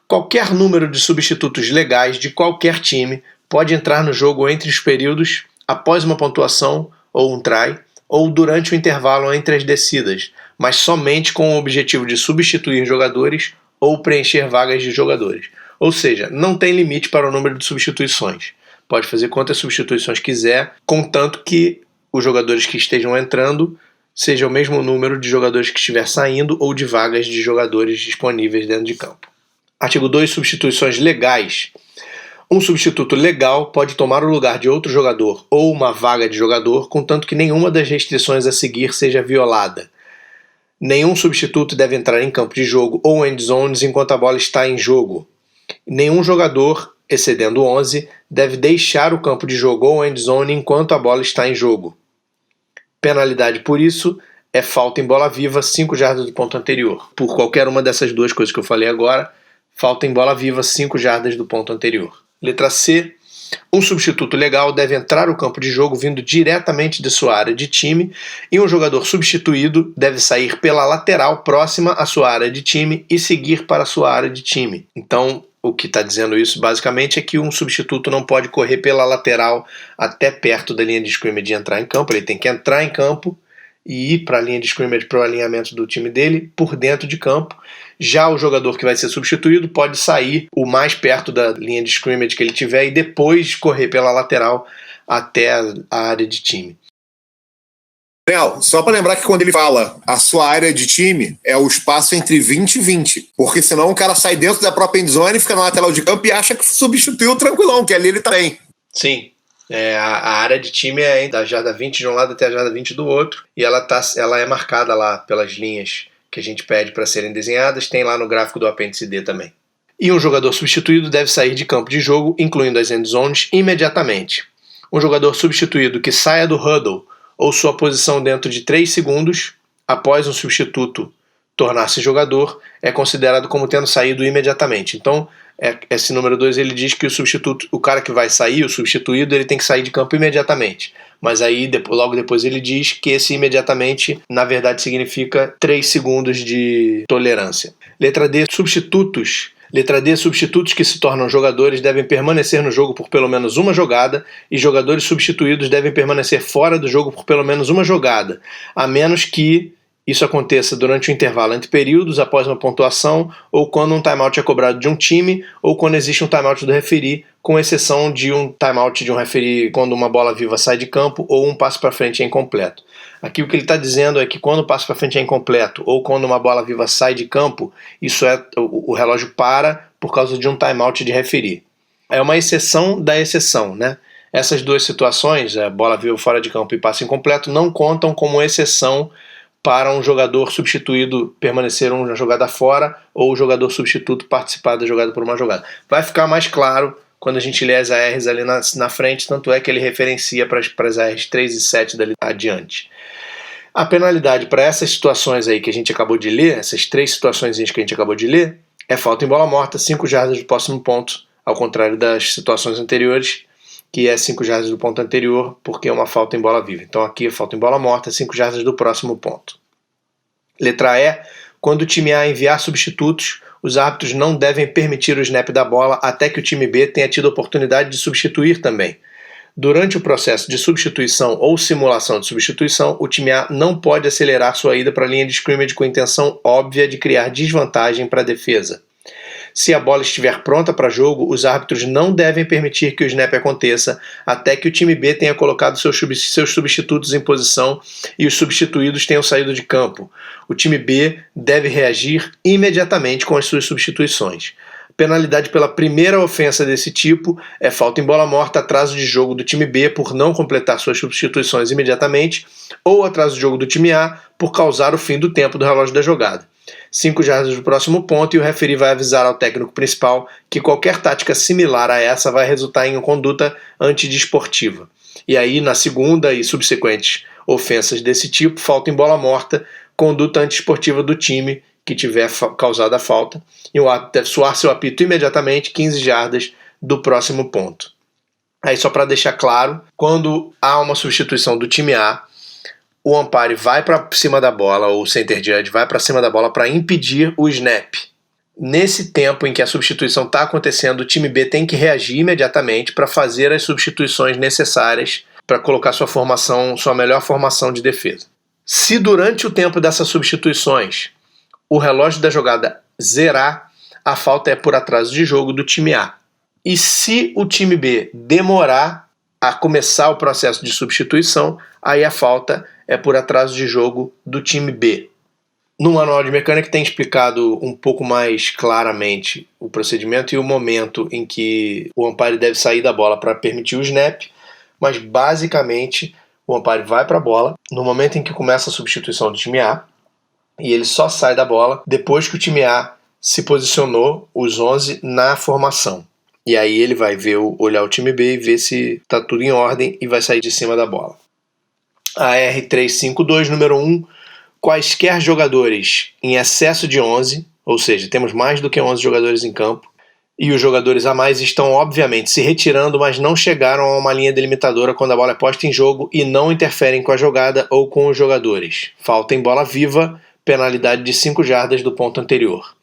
Qualquer número de substitutos legais de qualquer time pode entrar no jogo entre os períodos, após uma pontuação ou um try, ou durante o intervalo entre as descidas, mas somente com o objetivo de substituir jogadores ou preencher vagas de jogadores. Ou seja, não tem limite para o número de substituições. Pode fazer quantas substituições quiser, contanto que os jogadores que estejam entrando seja o mesmo número de jogadores que estiver saindo ou de vagas de jogadores disponíveis dentro de campo. Artigo 2. Substituições legais. Um substituto legal pode tomar o lugar de outro jogador ou uma vaga de jogador, contanto que nenhuma das restrições a seguir seja violada. Nenhum substituto deve entrar em campo de jogo ou end zones enquanto a bola está em jogo. Nenhum jogador, excedendo 11, deve deixar o campo de jogo ou end zone enquanto a bola está em jogo. Penalidade por isso é falta em bola viva 5 jardas do ponto anterior. Por qualquer uma dessas duas coisas que eu falei agora, falta em bola viva 5 jardas do ponto anterior. Letra C. Um substituto legal deve entrar no campo de jogo vindo diretamente de sua área de time e um jogador substituído deve sair pela lateral próxima à sua área de time e seguir para a sua área de time. Então, o que está dizendo isso basicamente é que um substituto não pode correr pela lateral até perto da linha de scrimmage e entrar em campo. Ele tem que entrar em campo e ir para a linha de scrimmage, para o alinhamento do time dele, por dentro de campo. Já o jogador que vai ser substituído pode sair o mais perto da linha de scrimmage que ele tiver e depois correr pela lateral até a área de time. Léo, só para lembrar que quando ele fala a sua área de time, é o espaço entre 20 e 20. Porque senão o cara sai dentro da própria endzone, fica na lateral de campo e acha que substituiu tranquilão, que ali ele tem. Sim. A área de time é da jarda 20 de um lado até a jarda 20 do outro, e ela é marcada lá pelas linhas que a gente pede para serem desenhadas, tem lá no gráfico do apêndice D também. E um jogador substituído deve sair de campo de jogo, incluindo as end zones, imediatamente. Um jogador substituído que saia do huddle ou sua posição dentro de 3 segundos após um substituto tornar-se jogador é considerado como tendo saído imediatamente. Então, esse número 2 ele diz que o cara que vai sair, o substituído, ele tem que sair de campo imediatamente. Mas aí, logo depois ele diz que esse imediatamente, na verdade, significa 3 segundos de tolerância. Letra D, substitutos. Letra D, substitutos que se tornam jogadores devem permanecer no jogo por pelo menos uma jogada e jogadores substituídos devem permanecer fora do jogo por pelo menos uma jogada, a menos que isso aconteça durante o intervalo entre períodos, após uma pontuação, ou quando um timeout é cobrado de um time, ou quando existe um timeout do referee, com exceção de um timeout de um referee quando uma bola viva sai de campo ou um passo para frente é incompleto. Aqui o que ele está dizendo é que quando o passo para frente é incompleto ou quando uma bola viva sai de campo, isso o relógio para por causa de um timeout de referee. É uma exceção da exceção, né? Essas duas situações, bola viva fora de campo e passo incompleto, não contam como exceção para um jogador substituído permanecer uma jogada fora ou o jogador substituto participar da jogada por uma jogada. Vai ficar mais claro quando a gente lê as ARs ali na frente, tanto é que ele referencia para as ARs 3 e 7 dali adiante. A penalidade para essas situações aí que a gente acabou de ler, essas 3 situações que a gente acabou de ler, é falta em bola morta, 5 jardas do próximo ponto, ao contrário das situações anteriores, que é 5 jardas do ponto anterior, porque é uma falta em bola viva. Então aqui é falta em bola morta, 5 jardas do próximo ponto. Letra E, quando o time A enviar substitutos, os árbitros não devem permitir o snap da bola até que o time B tenha tido a oportunidade de substituir também. Durante o processo de substituição ou simulação de substituição, o time A não pode acelerar sua ida para a linha de scrimmage com a intenção óbvia de criar desvantagem para a defesa. Se a bola estiver pronta para jogo, os árbitros não devem permitir que o snap aconteça até que o time B tenha colocado seus substitutos em posição e os substituídos tenham saído de campo. O time B deve reagir imediatamente com as suas substituições. Penalidade pela primeira ofensa desse tipo é falta em bola morta, atraso de jogo do time B por não completar suas substituições imediatamente, ou atraso de jogo do time A por causar o fim do tempo do relógio da jogada. 5 jardas do próximo ponto e o referee vai avisar ao técnico principal que qualquer tática similar a essa vai resultar em uma conduta antidesportiva. E aí, na segunda e subsequentes ofensas desse tipo, falta em bola morta, conduta antiesportiva do time que tiver causado a falta, e o árbitro deve soar seu apito imediatamente, 15 jardas do próximo ponto. Aí, só para deixar claro, quando há uma substituição do time A, o umpire vai para cima da bola, ou o center judge vai para cima da bola para impedir o snap. Nesse tempo em que a substituição está acontecendo, o time B tem que reagir imediatamente para fazer as substituições necessárias para colocar sua melhor formação de defesa. Se durante o tempo dessas substituições o relógio da jogada zerar, a falta é por atraso de jogo do time A. E se o time B demorar a começar o processo de substituição, aí a falta é por atraso de jogo do time B. No manual de mecânica tem explicado um pouco mais claramente o procedimento e o momento em que o umpire deve sair da bola para permitir o snap, mas basicamente o umpire vai para a bola no momento em que começa a substituição do time A, e ele só sai da bola depois que o time A se posicionou, os 11, na formação. E aí ele vai olhar o time B e ver se está tudo em ordem e vai sair de cima da bola. A R352, número 1, quaisquer jogadores em excesso de 11, ou seja, temos mais do que 11 jogadores em campo, e os jogadores a mais estão obviamente se retirando, mas não chegaram a uma linha delimitadora quando a bola é posta em jogo e não interferem com a jogada ou com os jogadores. Falta em bola viva, penalidade de 5 jardas do ponto anterior.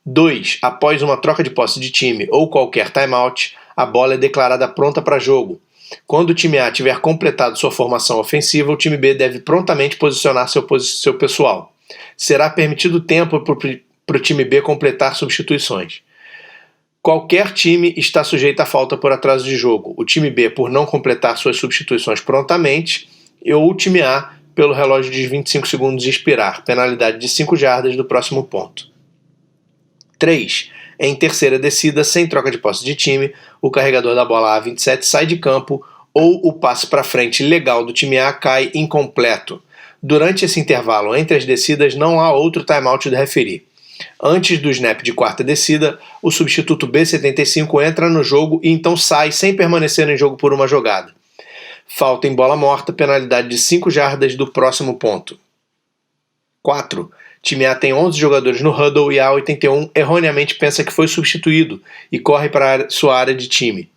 2. Após uma troca de posse de time ou qualquer timeout, a bola é declarada pronta para jogo. Quando o time A tiver completado sua formação ofensiva, o time B deve prontamente posicionar seu pessoal. Será permitido tempo para o time B completar substituições. Qualquer time está sujeito à falta por atraso de jogo. O time B por não completar suas substituições prontamente, ou o time A pelo relógio de 25 segundos expirar. Penalidade de 5 jardas do próximo ponto. 3. Em terceira descida, sem troca de posse de time, o carregador da bola A27 sai de campo ou o passe para frente legal do time A cai incompleto. Durante esse intervalo entre as descidas não há outro timeout do referee. Antes do snap de quarta descida, o substituto B75 entra no jogo e então sai sem permanecer em jogo por uma jogada. Falta em bola morta, penalidade de 5 jardas do próximo ponto. 4. Time A tem 11 jogadores no huddle e a A81 erroneamente pensa que foi substituído e corre para sua área de time.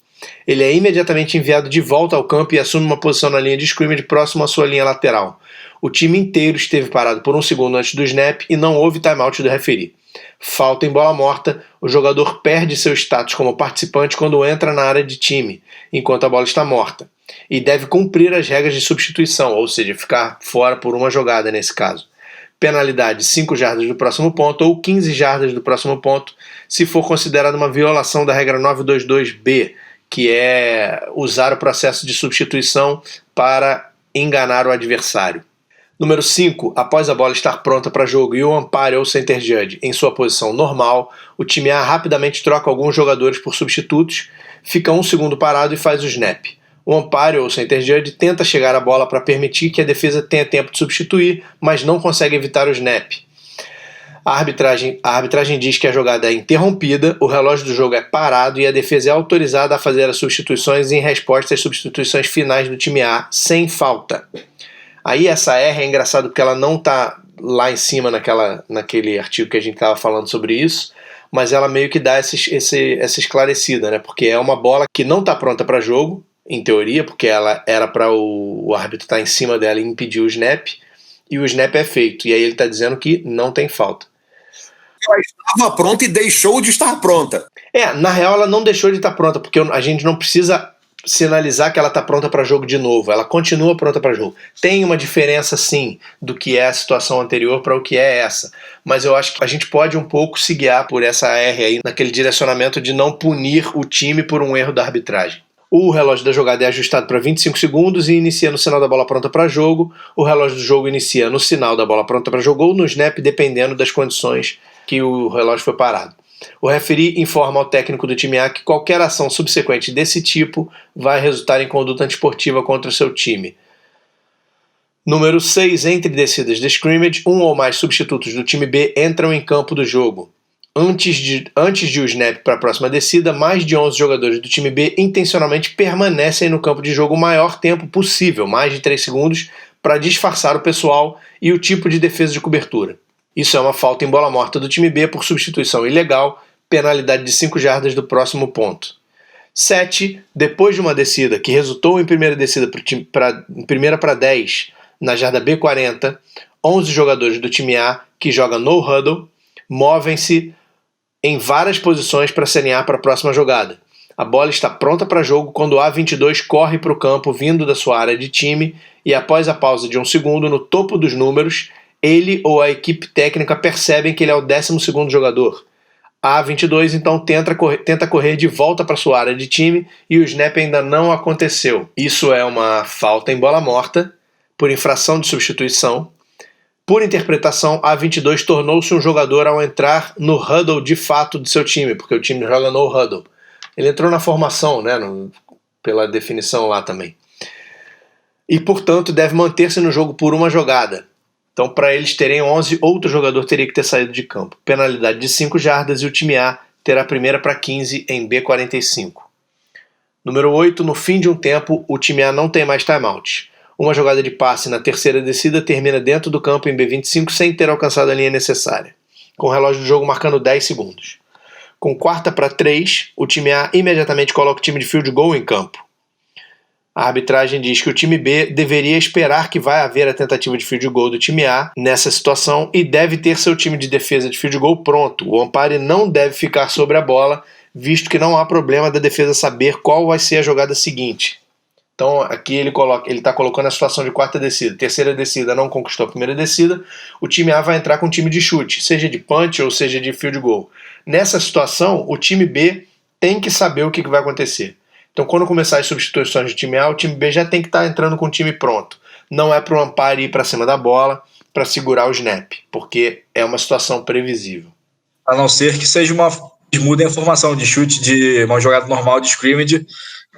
Ele é imediatamente enviado de volta ao campo e assume uma posição na linha de scrimmage próximo à sua linha lateral. O time inteiro esteve parado por um segundo antes do snap e não houve timeout do referee. Falta em bola morta, o jogador perde seu status como participante quando entra na área de time, enquanto a bola está morta, e deve cumprir as regras de substituição, ou seja, ficar fora por uma jogada nesse caso. Penalidade 5 jardas do próximo ponto ou 15 jardas do próximo ponto, se for considerada uma violação da regra 922B, que é usar o processo de substituição para enganar o adversário. Número 5. Após a bola estar pronta para jogo e o umpire ou center judge em sua posição normal, o time A rapidamente troca alguns jogadores por substitutos, fica um segundo parado e faz o snap. O umpire ou center judge tenta chegar à bola para permitir que a defesa tenha tempo de substituir, mas não consegue evitar o snap. A arbitragem diz que a jogada é interrompida, o relógio do jogo é parado e a defesa é autorizada a fazer as substituições em resposta às substituições finais do time A, sem falta. Aí essa R é engraçado porque ela não está lá em cima naquele artigo que a gente estava falando sobre isso, mas ela meio que dá essa esclarecida, né? Porque é uma bola que não está pronta para jogo, em teoria, porque ela era para o árbitro estar em cima dela e impedir o snap, e o snap é feito, e aí ele está dizendo que não tem falta. Ela estava pronta e deixou de estar pronta. Na real ela não deixou de estar pronta, porque a gente não precisa sinalizar que ela está pronta para jogo de novo, ela continua pronta para jogo. Tem uma diferença sim do que é a situação anterior para o que é essa, mas eu acho que a gente pode um pouco se guiar por essa R aí, naquele direcionamento de não punir o time por um erro da arbitragem. O relógio da jogada é ajustado para 25 segundos e inicia no sinal da bola pronta para jogo. O relógio do jogo inicia no sinal da bola pronta para jogo ou no snap, dependendo das condições que o relógio foi parado. O referee informa ao técnico do time A que qualquer ação subsequente desse tipo vai resultar em conduta antiesportiva contra o seu time. Número 6. Entre descidas de scrimmage, um ou mais substitutos do time B entram em campo do jogo. Antes de o snap para a próxima descida, mais de 11 jogadores do time B intencionalmente permanecem no campo de jogo o maior tempo possível, mais de 3 segundos, para disfarçar o pessoal e o tipo de defesa de cobertura. Isso é uma falta em bola morta do time B por substituição ilegal, penalidade de 5 jardas do próximo ponto. 7. Depois de uma descida que resultou em primeira descida primeira para 10 na jarda B40, 11 jogadores do time A que joga no huddle movem-se em várias posições para se alinhar para a próxima jogada. A bola está pronta para jogo quando o A22 corre para o campo vindo da sua área de time e após a pausa de 1 segundo no topo dos números, ele ou a equipe técnica percebem que ele é o 12º jogador. A A22 então tenta correr de volta para sua área de time e o snap ainda não aconteceu. Isso é uma falta em bola morta por infração de substituição. Por interpretação, a A22 tornou-se um jogador ao entrar no huddle de fato de seu time, porque o time joga no huddle. Ele entrou na formação, né, pela definição lá também. E, portanto, deve manter-se no jogo por uma jogada. Então, para eles terem 11, outro jogador teria que ter saído de campo. Penalidade de 5 jardas e o time A terá a primeira para 15 em B45. Número 8. No fim de um tempo, o time A não tem mais timeout. Uma jogada de passe na terceira descida termina dentro do campo em B25 sem ter alcançado a linha necessária, com o relógio do jogo marcando 10 segundos. Com 4ª para 3, o time A imediatamente coloca o time de field goal em campo. A arbitragem diz que o time B deveria esperar que vai haver a tentativa de field goal do time A nessa situação e deve ter seu time de defesa de field goal pronto. O umpire não deve ficar sobre a bola, visto que não há problema da defesa saber qual vai ser a jogada seguinte. Então aqui ele está colocando a situação de 4ª descida. Terceira descida não conquistou a primeira descida, o time A vai entrar com um time de chute, seja de punch ou seja de field goal. Nessa situação, o time B tem que saber o que vai acontecer. Então, quando começar as substituições do time A, o time B já tem que estar entrando com o time pronto. Não é para o umpire ir para cima da bola para segurar o snap, porque é uma situação previsível. A não ser que seja mudem a formação de chute de uma jogada normal de scrimmage,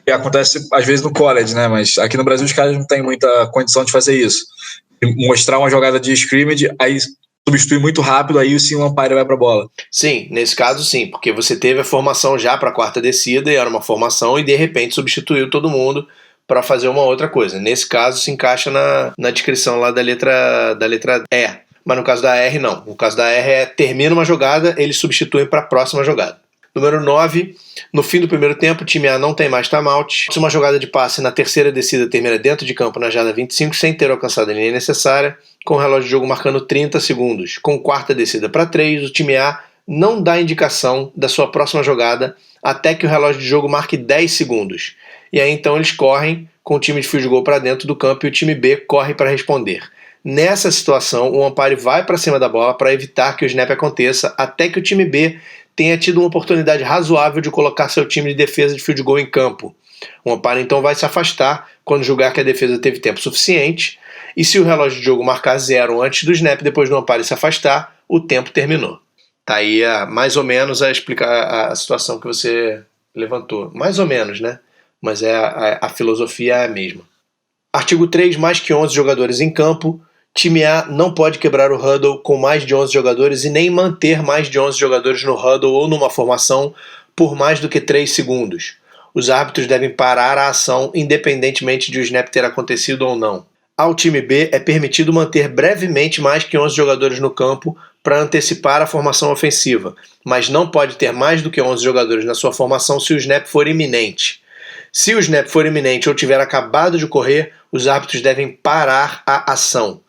que acontece às vezes no college, né? Mas aqui no Brasil os caras não têm muita condição de fazer isso. Mostrar uma jogada de scrimmage, aí substitui muito rápido, aí sim o umpire vai para a bola. Sim, nesse caso sim, porque você teve a formação já para a 4ª descida e era uma formação e de repente substituiu todo mundo para fazer uma outra coisa. Nesse caso se encaixa na descrição lá da letra E, mas no caso da R não. No caso da R termina uma jogada, eles substituem para a próxima jogada. Número 9, no fim do primeiro tempo, o time A não tem mais timeout. Uma jogada de passe na terceira descida termina dentro de campo na jarda 25 sem ter alcançado a linha necessária, com o relógio de jogo marcando 30 segundos. Com 4ª descida para 3, o time A não dá indicação da sua próxima jogada até que o relógio de jogo marque 10 segundos. E aí então eles correm com o time de field goal para dentro do campo e o time B corre para responder. Nessa situação, o umpire vai para cima da bola para evitar que o snap aconteça até que o time B tenha tido uma oportunidade razoável de colocar seu time de defesa de field goal em campo. O umpire então vai se afastar quando julgar que a defesa teve tempo suficiente, e se o relógio de jogo marcar 0 antes do snap, depois do umpire se afastar, o tempo terminou. Tá aí mais ou menos a explicar a situação que você levantou. Mais ou menos, né? Mas a filosofia é a mesma. Artigo 3, mais que 11 jogadores em campo. Time A não pode quebrar o huddle com mais de 11 jogadores e nem manter mais de 11 jogadores no huddle ou numa formação por mais do que 3 segundos. Os árbitros devem parar a ação independentemente de o snap ter acontecido ou não. Ao time B é permitido manter brevemente mais que 11 jogadores no campo para antecipar a formação ofensiva, mas não pode ter mais do que 11 jogadores na sua formação se o snap for iminente. Se o snap for iminente ou tiver acabado de ocorrer, os árbitros devem parar a ação.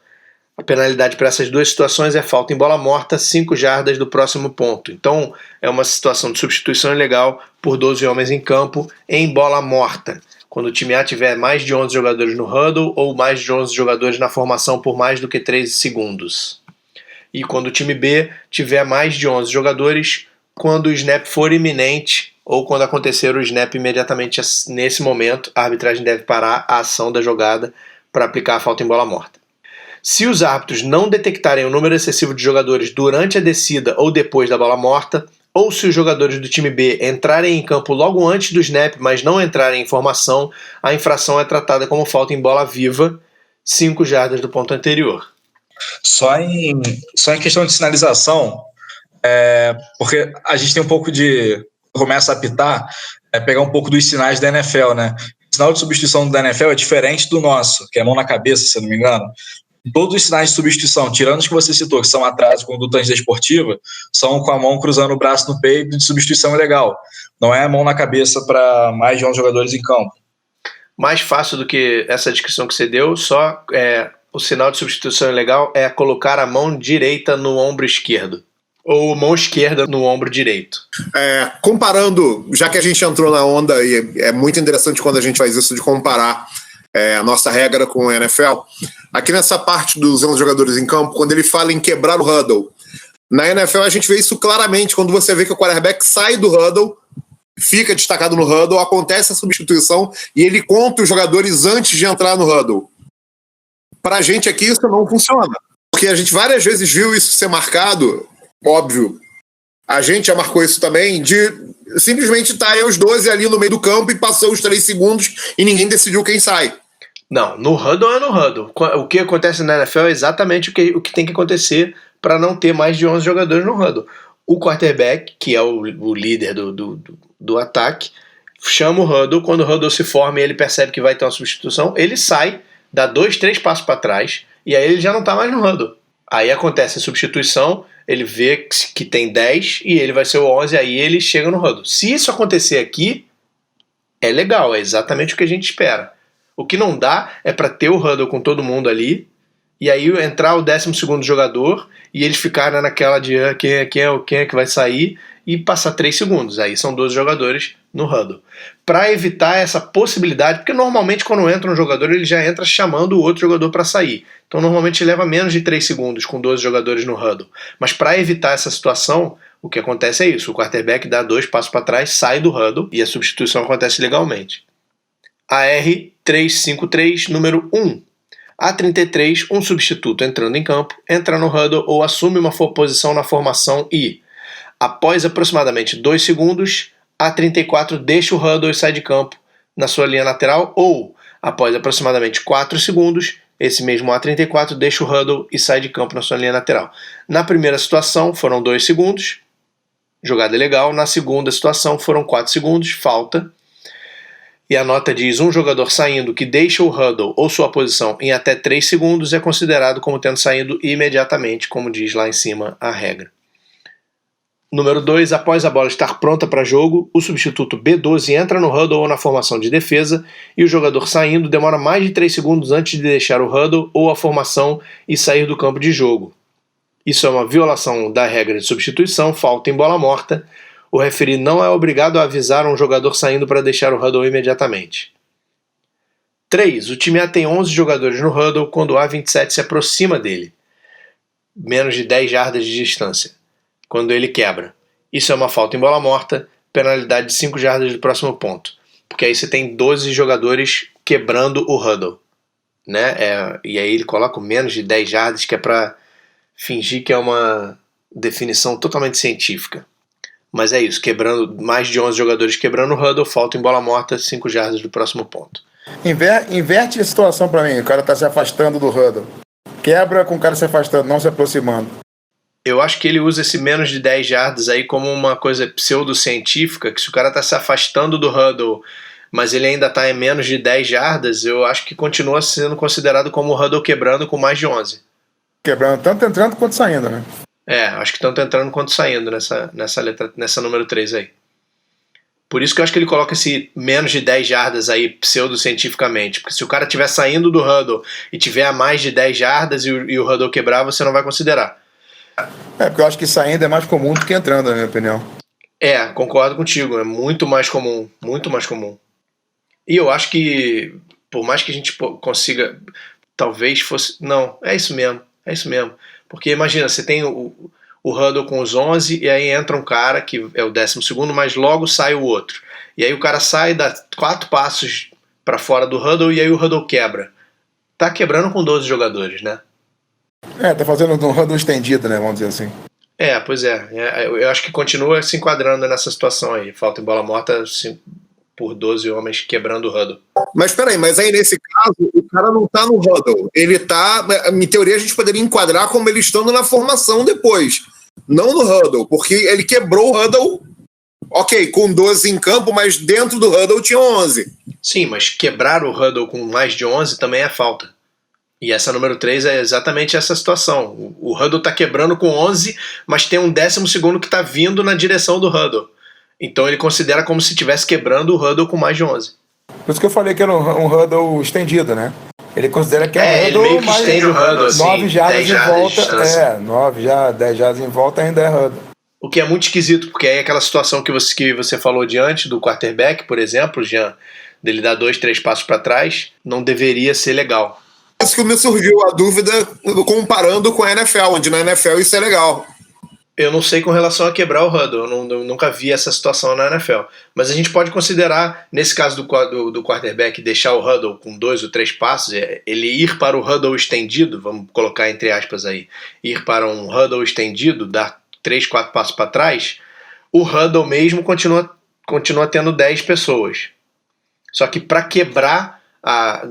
A penalidade para essas duas situações é falta em bola morta, 5 jardas do próximo ponto. Então, é uma situação de substituição ilegal por 12 homens em campo em bola morta. Quando o time A tiver mais de 11 jogadores no huddle ou mais de 11 jogadores na formação por mais do que 13 segundos. E quando o time B tiver mais de 11 jogadores, quando o snap for iminente ou quando acontecer o snap imediatamente nesse momento, a arbitragem deve parar a ação da jogada para aplicar a falta em bola morta. Se os árbitros não detectarem um número excessivo de jogadores durante a descida ou depois da bola morta, ou se os jogadores do time B entrarem em campo logo antes do snap, mas não entrarem em formação, a infração é tratada como falta em bola viva, 5 jardas do ponto anterior. Só em questão de sinalização, porque a gente tem um pouco de... começa a apitar, pegar um pouco dos sinais da NFL, né? O sinal de substituição da NFL é diferente do nosso, que é mão na cabeça, se eu não me engano. Todos os sinais de substituição, tirando os que você citou, que são atraso, conduta antidesportiva, são com a mão cruzando o braço no peito de substituição ilegal. Não é a mão na cabeça para mais de 11 jogadores em campo. Mais fácil do que essa descrição que você deu, só o sinal de substituição ilegal é colocar a mão direita no ombro esquerdo. Ou mão esquerda no ombro direito. Comparando, já que a gente entrou na onda, e é muito interessante quando a gente faz isso de comparar a nossa regra com a NFL, aqui nessa parte dos 11 jogadores em campo, quando ele fala em quebrar o huddle, na NFL a gente vê isso claramente, quando você vê que o quarterback sai do huddle, fica destacado no huddle, acontece a substituição e ele conta os jogadores antes de entrar no huddle. Pra gente aqui isso não funciona, porque a gente várias vezes viu isso ser marcado, óbvio, a gente já marcou isso também, de simplesmente estar os 12 ali no meio do campo e passou os 3 segundos e ninguém decidiu quem sai. Não, no huddle é no huddle. O que acontece na NFL é exatamente o que tem que acontecer para não ter mais de 11 jogadores no huddle. O quarterback, que é o líder do ataque, chama o huddle. Quando o huddle se forma e ele percebe que vai ter uma substituição, ele sai, dá 2, 3 passos para trás e aí ele já não está mais no huddle. Aí acontece a substituição, ele vê que tem 10 e ele vai ser o 11, aí ele chega no huddle. Se isso acontecer aqui, é legal, é exatamente o que a gente espera. O que não dá é para ter o huddle com todo mundo ali e aí entrar o 12º jogador e eles ficarem naquela de quem é que vai sair e passar 3 segundos. Aí são 12 jogadores no huddle. Para evitar essa possibilidade, porque normalmente quando entra um jogador ele já entra chamando o outro jogador para sair. Então normalmente leva menos de 3 segundos com 12 jogadores no huddle. Mas para evitar essa situação, o que acontece é isso. O quarterback dá 2 passos para trás, sai do huddle e a substituição acontece legalmente. AR-353, número 1. A33, um substituto entrando em campo, entra no huddle ou assume uma posição na formação e, após aproximadamente 2 segundos, A34 deixa o huddle e sai de campo na sua linha lateral ou, após aproximadamente 4 segundos, esse mesmo A34 deixa o huddle e sai de campo na sua linha lateral. Na primeira situação foram 2 segundos, jogada legal. Na segunda situação foram 4 segundos, falta. E a nota diz: um jogador saindo que deixa o huddle ou sua posição em até 3 segundos é considerado como tendo saído imediatamente, como diz lá em cima a regra. Número 2, após a bola estar pronta para jogo, o substituto B12 entra no huddle ou na formação de defesa e o jogador saindo demora mais de 3 segundos antes de deixar o huddle ou a formação e sair do campo de jogo. Isso é uma violação da regra de substituição, falta em bola morta. O referee não é obrigado a avisar um jogador saindo para deixar o huddle imediatamente. 3. O time A tem 11 jogadores no huddle quando o A27 se aproxima dele. Menos de 10 jardas de distância. Quando ele quebra. Isso é uma falta em bola morta, penalidade de 5 jardas do próximo ponto. Porque aí você tem 12 jogadores quebrando o huddle. Né? E aí ele coloca menos de 10 jardas, que é para fingir que é uma definição totalmente científica. Mas é isso, quebrando mais de 11 jogadores quebrando o huddle, falta em bola morta, 5 jardas do próximo ponto. Inverte a situação pra mim, o cara tá se afastando do huddle. Quebra com o cara se afastando, não se aproximando. Eu acho que ele usa esse menos de 10 jardas aí como uma coisa pseudocientífica, que se o cara tá se afastando do huddle, mas ele ainda tá em menos de 10 jardas, eu acho que continua sendo considerado como o huddle quebrando com mais de 11. Quebrando tanto entrando quanto saindo, né? Acho que tanto entrando quanto saindo nessa número 3 aí. Por isso que eu acho que ele coloca esse menos de 10 jardas aí, pseudocientificamente. Porque se o cara estiver saindo do huddle e tiver a mais de 10 jardas e o huddle quebrar, você não vai considerar. Porque eu acho que saindo é mais comum do que entrando, na minha opinião. Concordo contigo. É muito mais comum. Muito mais comum. E eu acho que, por mais que a gente consiga, talvez fosse... Não, é isso mesmo. Porque imagina, você tem o huddle com os 11 e aí entra um cara que é o 12º, mas logo sai o outro. E aí o cara sai, dá 4 passos para fora do huddle e aí o huddle quebra. Tá quebrando com 12 jogadores, né? Tá fazendo um huddle estendido, né? Vamos dizer assim. Pois é. Eu acho que continua se enquadrando nessa situação aí. Falta em bola morta por 12 homens quebrando o huddle. Mas peraí, mas aí nesse caso, o cara não tá no huddle. Ele tá, em teoria a gente poderia enquadrar como ele estando na formação depois. Não no huddle, porque ele quebrou o huddle, ok, com 12 em campo, mas dentro do huddle tinha 11. Sim, mas quebrar o huddle com mais de 11 também é falta. E essa número 3 é exatamente essa situação. O huddle tá quebrando com 11, mas tem um 12º que tá vindo na direção do huddle. Então ele considera como se estivesse quebrando o huddle com mais de 11. Por isso que eu falei que era um huddle estendido, né? Ele considera que é um ele huddle, meio que mas estende o huddle, assim, 9 jardas 10 em jardas de volta. distância. 10 jardas em volta ainda é huddle. O que é muito esquisito, porque aí aquela situação que você falou diante do quarterback, por exemplo, Jean, dele dar 2, 3 passos para trás, não deveria ser legal. Isso que me surgiu a dúvida comparando com a NFL, onde na NFL isso é legal. Eu não sei com relação a quebrar o huddle, eu nunca vi essa situação na NFL. Mas a gente pode considerar, nesse caso do quarterback, deixar o huddle com 2 ou 3 passos, ele ir para o huddle estendido, vamos colocar entre aspas aí, ir para um huddle estendido, dar 3, 4 passos para trás, o huddle mesmo continua tendo 10 pessoas. Só que para quebrar,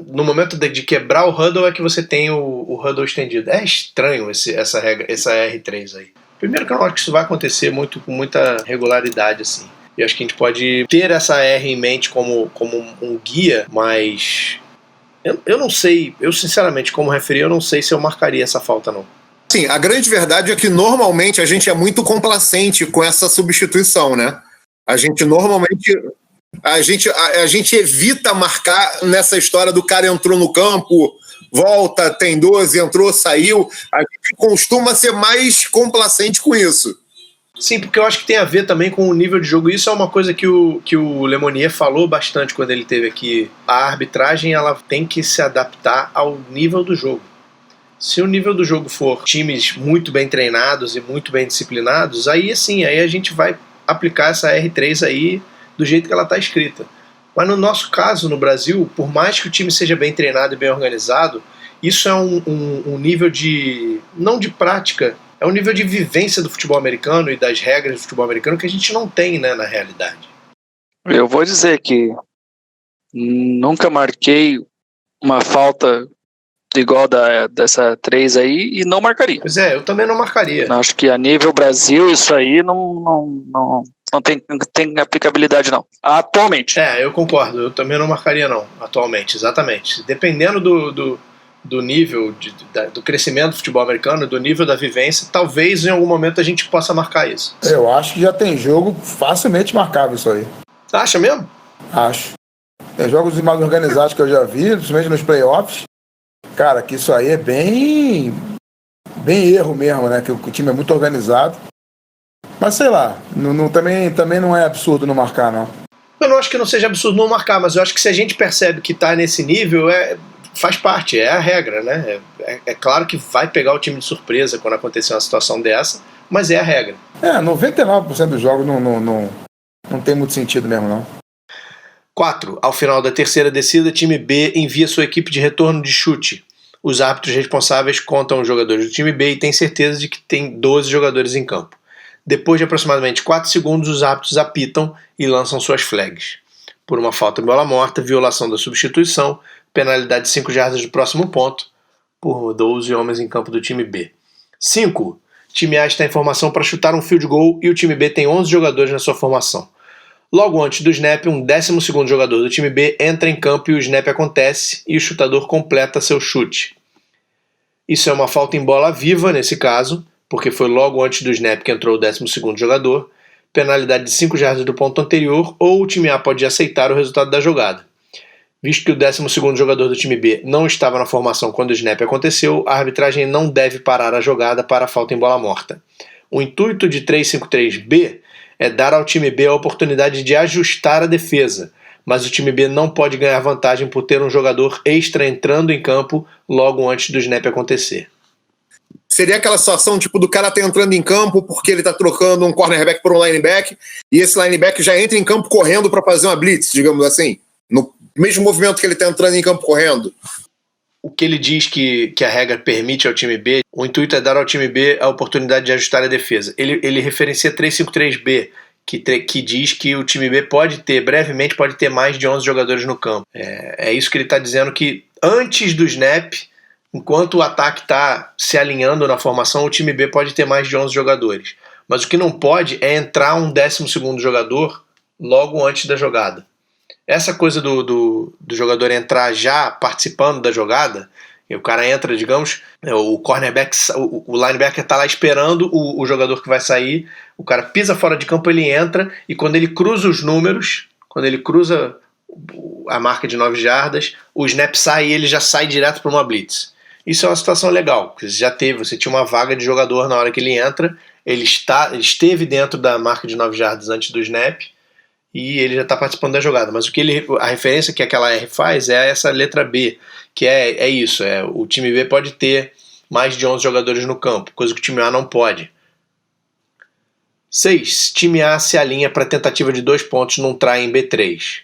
no momento de quebrar o huddle é que você tem o huddle estendido. É estranho essa regra, essa R3 aí. Primeiro que eu não acho que isso vai acontecer com muita regularidade, assim. E acho que a gente pode ter essa R em mente como um guia, mas eu não sei, eu sinceramente, como referi, eu não sei se eu marcaria essa falta, não. Sim, a grande verdade é que normalmente a gente é muito complacente com essa substituição, né? A gente normalmente... A gente evita marcar nessa história do cara entrou no campo, volta, tem 12, entrou, saiu. A gente costuma ser mais complacente com isso. Sim, porque eu acho que tem a ver também com o nível de jogo. Isso é uma coisa que o Lemonnier falou bastante quando ele esteve aqui. A arbitragem ela tem que se adaptar ao nível do jogo. Se o nível do jogo for times muito bem treinados e muito bem disciplinados, aí sim, aí a gente vai aplicar essa R3 aí do jeito que ela está escrita. Mas no nosso caso, no Brasil, por mais que o time seja bem treinado e bem organizado, isso é um nível de... não de prática, é um nível de vivência do futebol americano e das regras do futebol americano que a gente não tem, né, na realidade. Eu vou dizer que nunca marquei uma falta igual dessa 3 aí e não marcaria. Pois é, eu também não marcaria. Acho que a nível Brasil isso aí não tem aplicabilidade não. Atualmente. Eu concordo, eu também não marcaria não, atualmente, exatamente. Dependendo do nível, do crescimento do futebol americano, do nível da vivência, talvez em algum momento a gente possa marcar isso. Eu acho que já tem jogo facilmente marcável isso aí. Acha mesmo? Acho. Tem jogos mais organizados que eu já vi, principalmente nos playoffs. Cara, que isso aí é bem erro mesmo, né? Que o time é muito organizado. Mas sei lá, também não é absurdo não marcar, não. Eu não acho que não seja absurdo não marcar, mas eu acho que se a gente percebe que tá nesse nível, faz parte, é a regra, né? É claro que vai pegar o time de surpresa quando acontecer uma situação dessa, mas é a regra. 99% dos jogos não tem muito sentido mesmo, não. 4. Ao final da terceira descida, time B envia sua equipe de retorno de chute. Os árbitros responsáveis contam os jogadores do time B e têm certeza de que tem 12 jogadores em campo. Depois de aproximadamente 4 segundos, os árbitros apitam e lançam suas flags. Por uma falta em bola morta, violação da substituição, penalidade de 5 jardas do próximo ponto, por 12 homens em campo do time B. 5. Time A está em formação para chutar um field goal e o time B tem 11 jogadores na sua formação. Logo antes do snap, um 12º jogador do time B entra em campo e o snap acontece e o chutador completa seu chute. Isso é uma falta em bola viva, nesse caso, porque foi logo antes do snap que entrou o 12º jogador, penalidade de 5 jardas do ponto anterior, ou o time A pode aceitar o resultado da jogada. Visto que o 12º jogador do time B não estava na formação quando o snap aconteceu, a arbitragem não deve parar a jogada para a falta em bola morta. O intuito de 353B é dar ao time B a oportunidade de ajustar a defesa, mas o time B não pode ganhar vantagem por ter um jogador extra entrando em campo logo antes do snap acontecer. Seria aquela situação tipo do cara tá entrando em campo porque ele tá trocando um cornerback por um linebacker e esse linebacker já entra em campo correndo para fazer uma blitz, digamos assim, no mesmo movimento que ele tá entrando em campo correndo. O que ele diz que a regra permite ao time B, o intuito é dar ao time B a oportunidade de ajustar a defesa. Ele referencia 353B, que diz que o time B brevemente pode ter mais de 11 jogadores no campo. É isso que ele está dizendo, que antes do snap, enquanto o ataque está se alinhando na formação, o time B pode ter mais de 11 jogadores. Mas o que não pode é entrar um 12º jogador logo antes da jogada. Essa coisa do jogador entrar já participando da jogada, e o cara entra, digamos, o cornerback, o linebacker está lá esperando o jogador que vai sair, o cara pisa fora de campo, ele entra, e quando ele cruza os números, quando ele cruza a marca de 9 jardas, o snap sai e ele já sai direto para uma blitz. Isso é uma situação legal, porque você tinha uma vaga de jogador na hora que ele entra, ele esteve dentro da marca de 9 jardas antes do snap, e ele já está participando da jogada. Mas a referência que aquela R faz é essa letra B, que é isso, o time B pode ter mais de 11 jogadores no campo, coisa que o time A não pode. 6. Time A se alinha para tentativa de 2 pontos num try em B3.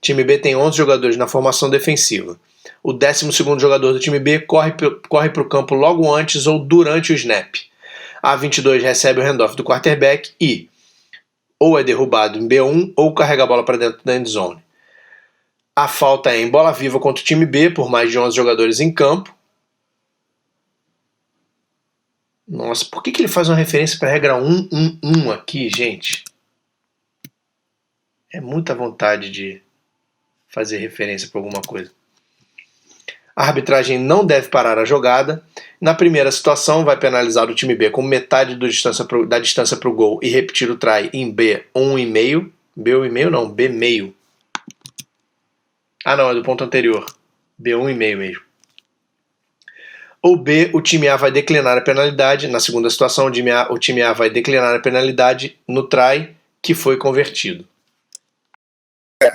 Time B tem 11 jogadores na formação defensiva. O 12º jogador do time B corre para o campo logo antes ou durante o snap. A 22 recebe o handoff do quarterback e ou é derrubado em B1 ou carrega a bola para dentro da endzone. A falta é em bola viva contra o time B por mais de 11 jogadores em campo. Nossa, por que ele faz uma referência para a regra 1-1-1 aqui, gente? É muita vontade de fazer referência para alguma coisa. A arbitragem não deve parar a jogada. Na primeira situação, vai penalizar o time B com metade da distância para o gol e repetir o try em B1,5. B1,5 não, B meio. Ah não, é do ponto anterior. B1,5 mesmo. Ou B, o time A vai declinar a penalidade. Na segunda situação, o time A vai declinar a penalidade no try que foi convertido.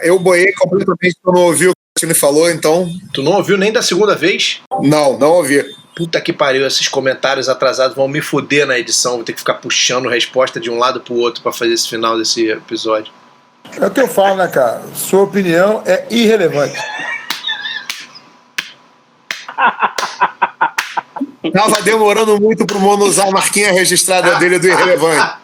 Eu boiei completamente, eu não ouvi o que o Tino falou, então... Tu não ouviu nem da segunda vez? Não ouvi. Puta que pariu, esses comentários atrasados vão me foder na edição. Vou ter que ficar puxando resposta de um lado pro outro pra fazer esse final desse episódio. É o que eu falo, né, cara? Sua opinião é irrelevante. Tava demorando muito pro Mono usar a marquinha registrada dele do irrelevante.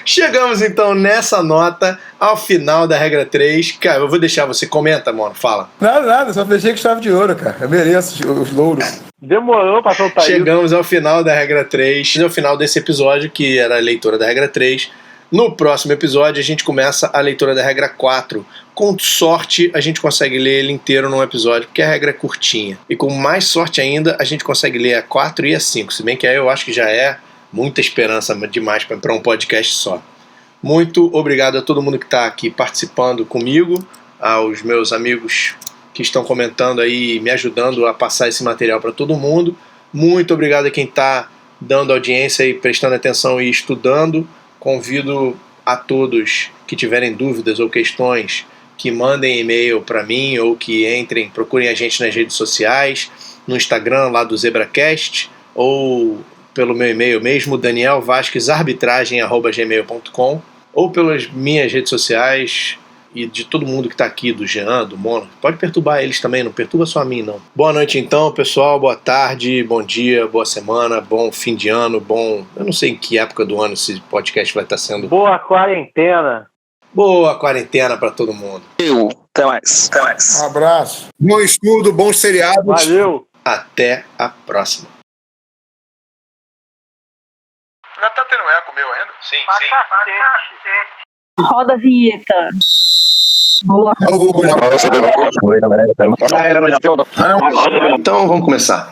Chegamos então nessa nota ao final da regra 3. Cara, eu vou deixar você. Comenta, mano, fala. Nada, só fechei que estava de ouro, cara. Eu mereço os louros. Demorou pra soltar isso. Chegamos ao final da regra 3, ao final desse episódio, que era a leitura da regra 3. No próximo episódio, a gente começa a leitura da regra 4. Com sorte, a gente consegue ler ele inteiro num episódio, porque a regra é curtinha. E com mais sorte ainda, a gente consegue ler a 4 e a 5. Se bem que aí eu acho que já é muita esperança demais para um podcast só. Muito obrigado a todo mundo que está aqui participando comigo, aos meus amigos que estão comentando aí, me ajudando a passar esse material para todo mundo. Muito obrigado a quem está dando audiência e prestando atenção e estudando. Convido a todos que tiverem dúvidas ou questões que mandem e-mail para mim ou que entrem, procurem a gente nas redes sociais, no Instagram lá do ZebraCast ou pelo meu e-mail mesmo, danielvasquezarbitragem@gmail.com, ou pelas minhas redes sociais e de todo mundo que está aqui, do Jean, do Mono. Pode perturbar eles também, não perturba só a mim, não. Boa noite então, pessoal, boa tarde, bom dia, boa semana, bom fim de ano, bom... Eu não sei em que época do ano esse podcast vai estar sendo... Boa quarentena. Boa quarentena para todo mundo. Até mais. Um abraço. Bom estudo, bons seriados. Valeu. Até a próxima. Já tá tendo eco meu ainda? Sim. Roda a vinheta. Boa. Então vamos começar.